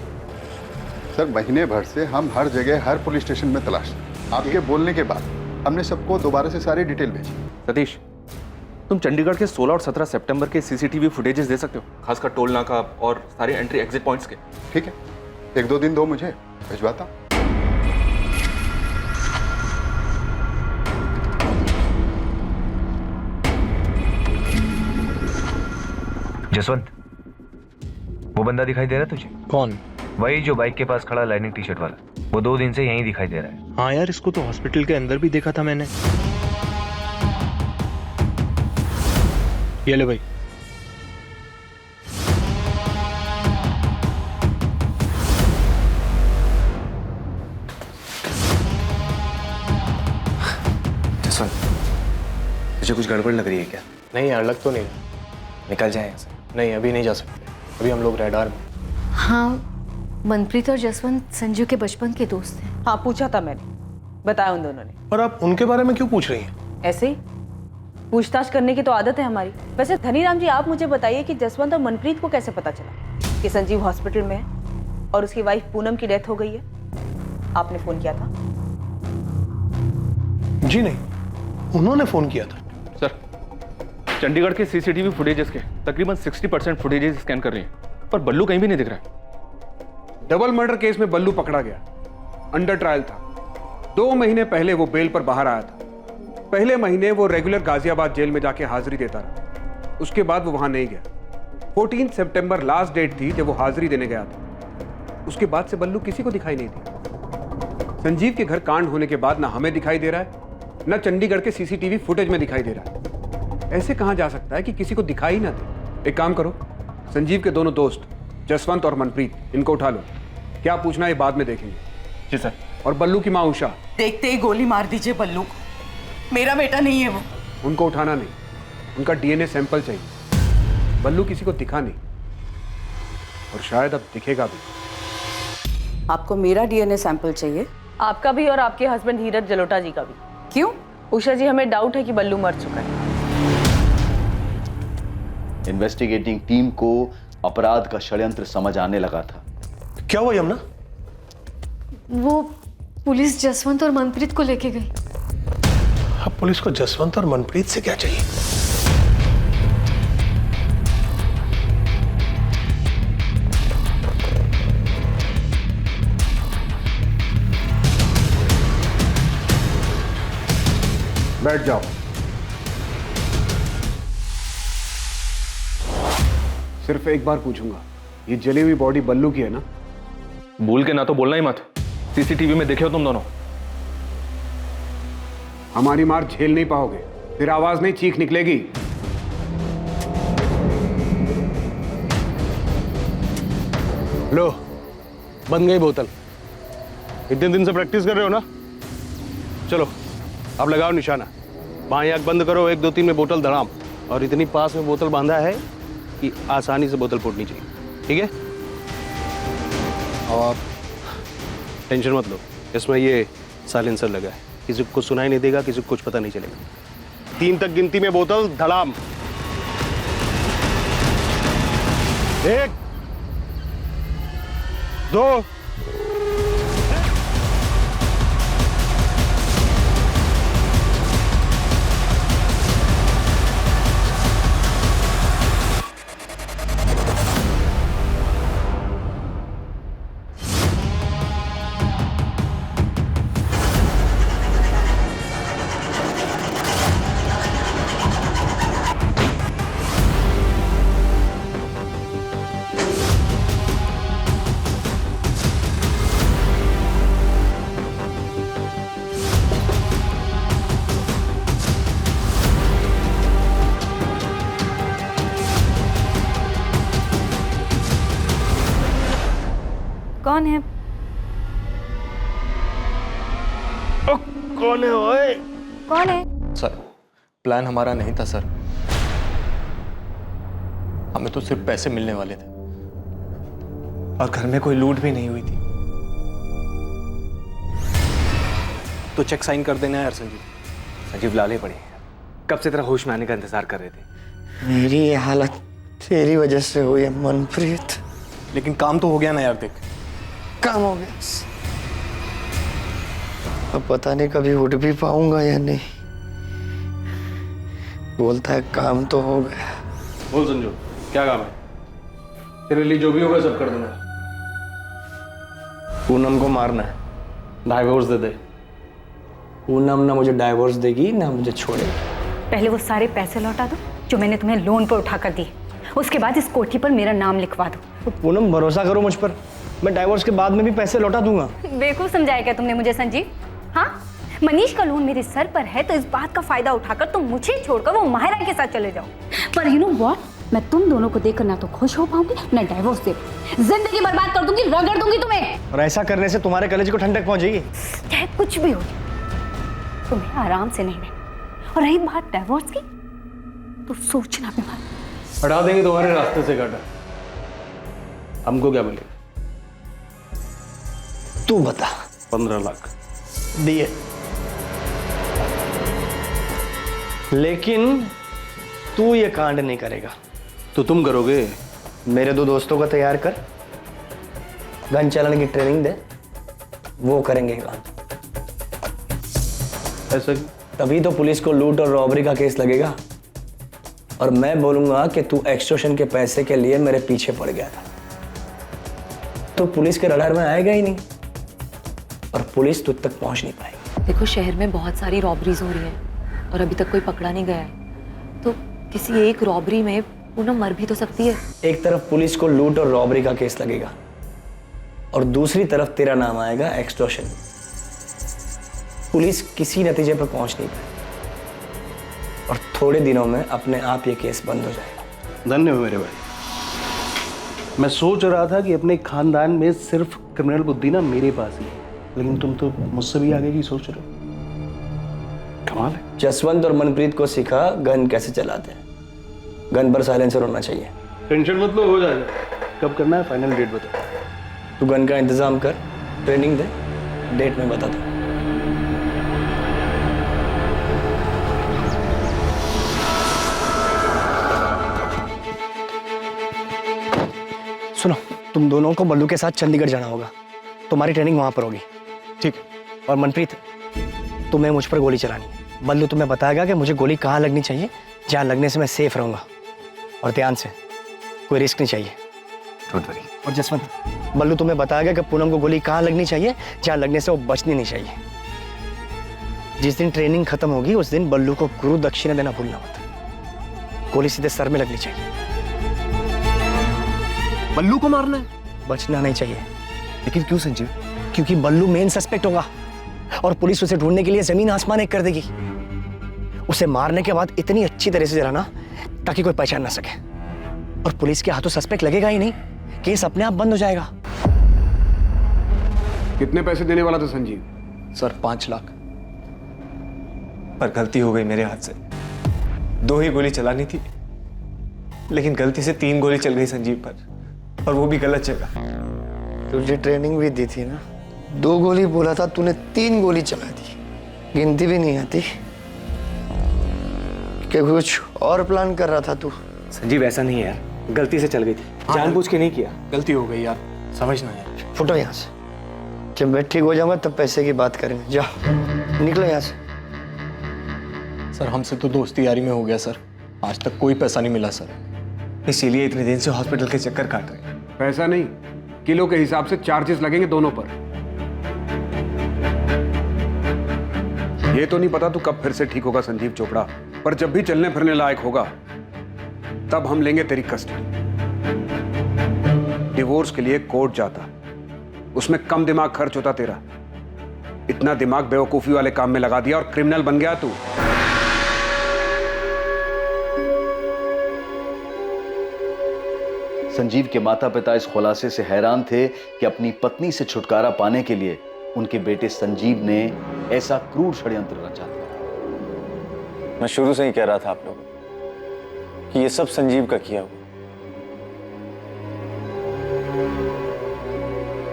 सर, महीने भर से हम हर जगह हर पुलिस स्टेशन में तलाश। आपके बोलने के बाद हमने सबको दोबारा से सारी डिटेल भेजी। सतीश, तुम चंडीगढ़ के 16 और 17 सितंबर के सीसीटीवी फुटेजेस दे सकते हो, खासकर टोल नाका और सारे एंट्री एग्जिट पॉइंट्स के? ठीक है, 1-2 दिन दो, मुझे भिजवाता हूं। जसवंत, वो बंदा दिखाई दे रहा है तुझे? कौन? वही जो बाइक के पास खड़ा लाइनिंग टी शर्ट वाला। वो 2 दिन से यहीं दिखाई दे रहा है। हाँ यार, इसको तो हॉस्पिटल के अंदर भी देखा था मैंने। ये ले भाई। जसवंत, तुझे कुछ गड़बड़ लग रही है क्या? नहीं यार, लग तो नहीं। निकल जाए यहाँ से। नहीं, अभी नहीं जा सकते, अभी हम लोग रेडार में। हाँ, मनप्रीत और जसवंत संजू के बचपन के दोस्त हैं। हाँ, पूछा था मैंने, बताया उन दोनों ने। और आप उनके बारे में क्यों पूछ रही हैं? ऐसे ही पूछताछ करने की तो आदत है हमारी। वैसे धनीराम जी, आप मुझे बताइए कि जसवंत और मनप्रीत को कैसे पता चला कि संजीव हॉस्पिटल में है और उसकी वाइफ पूनम की डेथ हो गई है? आपने फोन किया था? जी नहीं, उन्होंने फोन किया था। सर, चंडीगढ़ के सीसीटीवी फुटेजेस के तकरीबन 60% फुटेजेस स्कैन कर रही हैं, पर बल्लू कहीं भी नहीं दिख रहा है। डबल मर्डर केस में बल्लू पकड़ा गया, अंडर ट्रायल था। 2 महीने पहले वो बेल पर बाहर आया था। पहले महीने वो रेगुलर गाजियाबाद जेल में जाके हाजिरी देता रहा। उसके बाद वो वहां नहीं गया। 14 सितंबर लास्ट डेट थी जब वो हाजिरी देने गया था। उसके बाद से बल्लू किसी को दिखाई नहीं दी। संजीव के घर कांड होने के बाद ना हमें दिखाई दे रहा है, ना चंडीगढ़ के सीसीटीवी फुटेज में दिखाई दे रहा है। ऐसे कहां जा सकता है कि किसी को दिखाई ना दे? एक काम करो, संजीव के दोनों दोस्त जसवंत और मनप्रीत, इनको उठा लो। क्या पूछना है बाद में देखेंगे। जी सर। और बल्लू की माँ उषा, देखते ही गोली मार दीजिए बल्लू को। मेरा बेटा नहीं है वो। उनको उठाना नहीं, उनका डीएनए सैंपल चाहिए। बल्लू किसी को दिखा नहीं और शायद अब दिखेगा भी। आपको मेरा डीएनए सैंपल चाहिए? आपका भी और आपके हस्बैंड धीरज जलोटा जी का भी। क्यों? उषा जी, हमें डाउट है कि बल्लू मर चुका है। इन्वेस्टिगेटिंग टीम को अपराध का षड्यंत्र समझ आने लगा था। क्या हुआ यमुना? वो पुलिस जसवंत और मनप्रीत को लेके गई। अब पुलिस को जसवंत और मनप्रीत से क्या चाहिए? बैठ जाओ। सिर्फ एक बार पूछूंगा, ये जली हुई बॉडी बल्लू की है ना? भूल के ना तो बोलना ही मत। सीसीटीवी में देखे हो तुम दोनों। हमारी मार झेल नहीं पाओगे, फिर आवाज नहीं, चीख निकलेगी। लो, बन गई बोतल। इतने दिन से प्रैक्टिस कर रहे हो ना? चलो अब लगाओ निशाना। बाएं आंख बंद करो, 1 2 3 में बोतल धड़ाम। और इतनी पास में बोतल बांधा है कि आसानी से बोतल फूटनी चाहिए, ठीक है? और टेंशन मत लो, इसमें ये साइलेंसर लगा है, किसी को कुछ सुनाई नहीं देगा, किसी को कुछ पता नहीं चलेगा। 3 तक गिनती में बोतल धड़ाम। 1 2 कौन है? कौन है ओए? कौन है? सर, प्लान हमारा नहीं था सर। हमें तो सिर्फ पैसे मिलने वाले थे और घर में कोई लूट भी नहीं हुई थी। तो चेक साइन कर देना यार संजीव। संजीव लाले पड़े, कब से तेरा होश में आने का इंतजार कर रहे थे। मेरी ये हालत तेरी वजह से हुई है मनप्रीत। लेकिन काम तो हो गया ना यार, देख। काम हो गया, अब पता नहीं कभी उठ भी पाऊंगा या नहीं। बोलता है काम तो हो गया। बोल संजू, क्या काम है? तेरे लिए जो भी होगा सब कर दूंगा। पूनम को मारना है, डाइवोर्स दे दे। पूनम ना मुझे डाइवोर्स देगी ना मुझे छोड़ेगी। पहले वो सारे पैसे लौटा दो जो मैंने तुम्हें लोन पर उठा कर दिए, उसके बाद इस कोठी पर मेरा नाम लिखवा दो। तो पूनम भरोसा करो मुझ पर, मैं डाइवोर्स के बाद में भी पैसे लौटा दूंगा। बेवकूफ समझाया क्या तुमने मुझे संजीव? हाँ, मनीष का लोन मेरे सर पर है तो इस बात का फायदा उठाकर तुम मुझे छोड़कर वो माहिरा के साथ चले जाओ। पर यू नो व्हाट, मैं तुम दोनों को देखकर ना तो खुश हो पाऊंगी ना डाइवोर्स दे, जिंदगी बर्बाद कर दूंगी, रगड़ दूंगी तुम्हें। और ऐसा करने से तुम्हारे कलेजे को ठंडक पहुंचेगी। चाहे कुछ भी हो जाए, तुम्हें आराम से नहीं रहना। और रही बात डाइवोर्स की, तो सोचना भी मत। हटा देंगे तुम्हारे रास्ते से गाड़ा। हमको क्या मिलेगा? तू बता। 15 लाख दिए, लेकिन तू ये कांड नहीं करेगा। तो तुम करोगे? मेरे 2 दोस्तों को तैयार कर, गन चलाने की ट्रेनिंग दे, वो करेंगे कांड। ऐसा क्यों? तभी तो पुलिस को लूट और रॉबरी का केस लगेगा और मैं बोलूंगा कि तू एक्सटॉर्शन के पैसे के लिए मेरे पीछे पड़ गया था। तो पुलिस के रडार में आएगा ही नहीं और पुलिस तुझ तक पहुंच नहीं पाएगी। देखो, शहर में बहुत सारी रॉबरीज हो रही हैं और अभी तक कोई पकड़ा नहीं गया है। तो किसी एक रॉबरी में पूनम मर भी तो सकती है। एक तरफ पुलिस को लूट और रॉबरी का केस लगेगा और दूसरी तरफ तेरा नाम आएगा एक्सटॉर्शन। पुलिस किसी नतीजे पर पहुंच नहीं पाएगी और थोड़े दिनों में अपने आप ये केस बंद हो जाएगा। धन्य हो मेरे भाई। मैं सोच रहा था कि अपने खानदान में सिर्फ क्रिमिनल बुद्धि ना मेरे पास ही है, लेकिन तुम तो मुझसे भी आगे की सोच रहे हो। कमाल है। जसवंत और मनप्रीत को सिखा गन कैसे चलाते हैं। गन पर साइलेंसर होना चाहिए। टेंशन मत लो, हो जाएगा। कब करना है फाइनल डेट बता। तू गन का इंतजाम कर, ट्रेनिंग दे, डेट में बता दो। सुनो, तुम दोनों को बल्लू के साथ चंडीगढ़ जाना होगा। तुम्हारी ट्रेनिंग वहां पर होगी, ठीक? और मनप्रीत, तुम्हें मुझ पर गोली चलानी है। बल्लू तुम्हें बताएगा कि मुझे गोली कहाँ लगनी चाहिए, जहाँ लगने से मैं सेफ रहूंगा। और ध्यान से, कोई रिस्क नहीं चाहिए। Don't worry. और जसवंत, बल्लू तुम्हें बताएगा कि पूनम को गोली कहाँ लगनी चाहिए, जहाँ लगने से वो बचनी नहीं चाहिए। जिस दिन ट्रेनिंग खत्म होगी उस दिन बल्लू को गुरु दक्षिणा देना भूलना मत। गोली सीधे सर में लगनी चाहिए। बल्लू को मारना है? बचना नहीं चाहिए। लेकिन क्यों संजीव? क्योंकि बल्लू मेन सस्पेक्ट होगा और पुलिस उसे ढूंढने के लिए जमीन आसमान एक कर देगी। उसे मारने के बाद इतनी अच्छी तरह से जलाना ताकि कोई पहचान ना सके। और पुलिस के हाथों सस्पेक्ट लगेगा ही नहीं, केस अपने आप बंद हो जाएगा। कितने पैसे देने वाला था संजीव? सर 5 लाख। पर गलती हो गई मेरे हाथ से। 2 ही गोली चलानी थी, लेकिन गलती से 3 गोली चल गई संजीव पर, और वो भी गलत जगह। तुझे ट्रेनिंग भी दी थी ना। 2 गोली बोला था, तूने 3 गोली चला दी। गिनती भी नहीं आती कि कुछ और प्लान कर रहा था तू? संजीव ऐसा नहीं है यार, गलती से चल गई थी, जानबूझ के नहीं किया। गलती हो गई यार, समझना है। फुटो यहाँ से। जब मैं ठीक हो जाऊंगा तब पैसे की बात करेंगे। जाओ, निकलो यहाँ से। सर हमसे तो दोस्ती यारी में हो गया सर, आज तक कोई पैसा नहीं मिला सर, इसीलिए इतने दिन से हॉस्पिटल के चक्कर काट रहे हैं। पैसा नहीं, किलो के हिसाब से चार्जेस लगेंगे दोनों पर। ये तो नहीं पता तू कब फिर से ठीक होगा संजीव चोपड़ा, पर जब भी चलने फिरने लायक होगा तब हम लेंगे तेरी कस्टडी। डिवोर्स के लिए कोर्ट जाता, उसमें कम दिमाग खर्च होता तेरा। इतना दिमाग बेवकूफी वाले काम में लगा दिया और क्रिमिनल बन गया तू। संजीव के माता पिता इस खुलासे से हैरान थे कि अपनी पत्नी से छुटकारा पाने के लिए उनके बेटे संजीव ने ऐसा क्रूर षड्यंत्र रचा था। मैं शुरू से ही कह रहा था आप लोगों कि ये सब संजीव का किया हुआ।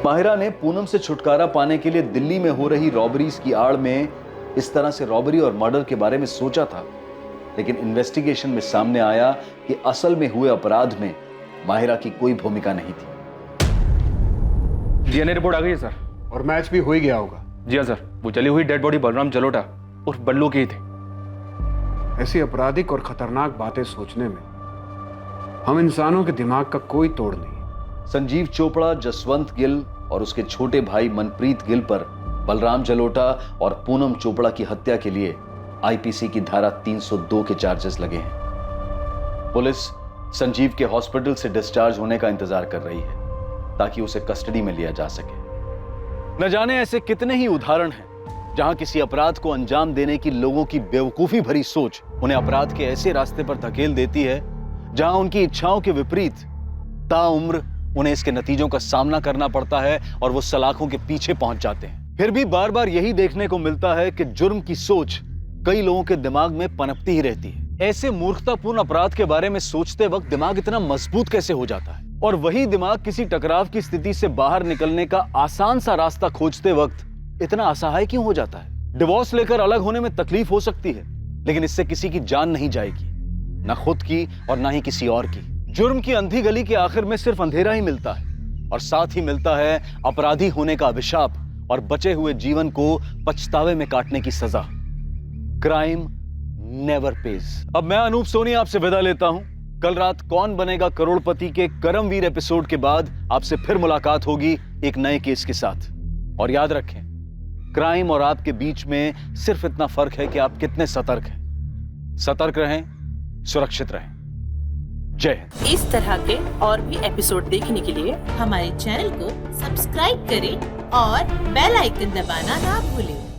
माहिरा ने पूनम से छुटकारा पाने के लिए दिल्ली में हो रही रॉबरीज की आड़ में इस तरह से रॉबरी और मर्डर के बारे में सोचा था, लेकिन इन्वेस्टिगेशन में सामने आया कि असल में हुए अपराध में माहिरा की कोई भूमिका नहीं थी। डीएनए रिपोर्ट आ गई है सर, और मैच भी हो ही गया होगा। जी हाँ सर, वो जली हुई डेड बॉडी बलराम जलोटा उर्फ बल्लू की थी। ऐसी आपराधिक और खतरनाक बातें सोचने में हम इंसानों के दिमाग का कोई तोड़ नहीं। संजीव चोपड़ा, जसवंत गिल और उसके छोटे भाई मनप्रीत गिल पर बलराम जलोटा और पूनम चोपड़ा की हत्या के लिए आईपीसी की धारा 302 के चार्जेस लगे हैं। पुलिस संजीव के हॉस्पिटल से डिस्चार्ज होने का इंतजार कर रही है ताकि उसे कस्टडी में लिया जा सके। न जाने ऐसे कितने ही उदाहरण हैं जहां किसी अपराध को अंजाम देने की लोगों की बेवकूफी भरी सोच उन्हें अपराध के ऐसे रास्ते पर धकेल देती है जहां उनकी इच्छाओं के विपरीत ताउम्र उन्हें इसके नतीजों का सामना करना पड़ता है और वो सलाखों के पीछे पहुंच जाते हैं। फिर भी बार बार यही देखने को मिलता है कि जुर्म की सोच कई लोगों के दिमाग में पनपती ही रहती है। ऐसे मूर्खतापूर्ण अपराध के बारे में सोचते वक्त दिमाग इतना मजबूत कैसे हो जाता है, और वही दिमाग किसी टकराव की स्थिति से बाहर निकलने का आसान सा रास्ता खोजते वक्त इतना असहाय क्यों हो जाता है। डिवोर्स लेकर अलग होने में तकलीफ हो सकती है, लेकिन इससे किसी की जान नहीं जाएगी, ना खुद की और ना ही किसी और की। जुर्म की अंधी गली के आखिर में सिर्फ अंधेरा ही मिलता है, और साथ ही मिलता है अपराधी होने का अभिशाप और बचे हुए जीवन को पछतावे में काटने की सजा। Crime never page. अब मैं अनूप सोनी आपसे विदा लेता हूं। कल रात कौन बनेगा करोड़पति के करमवीर एपिसोड के बाद आपसे फिर मुलाकात होगी एक नए केस के साथ। और याद रखें, क्राइम और आपके बीच में सिर्फ इतना फर्क है कि आप कितने सतर्क हैं। सतर्क रहें, सुरक्षित रहें। जय हिंद। इस तरह के और भी एपिसोड देखने के लिए हमारे चैनल को सब्सक्राइब करें और बेल आइकन दबाना ना भूलें।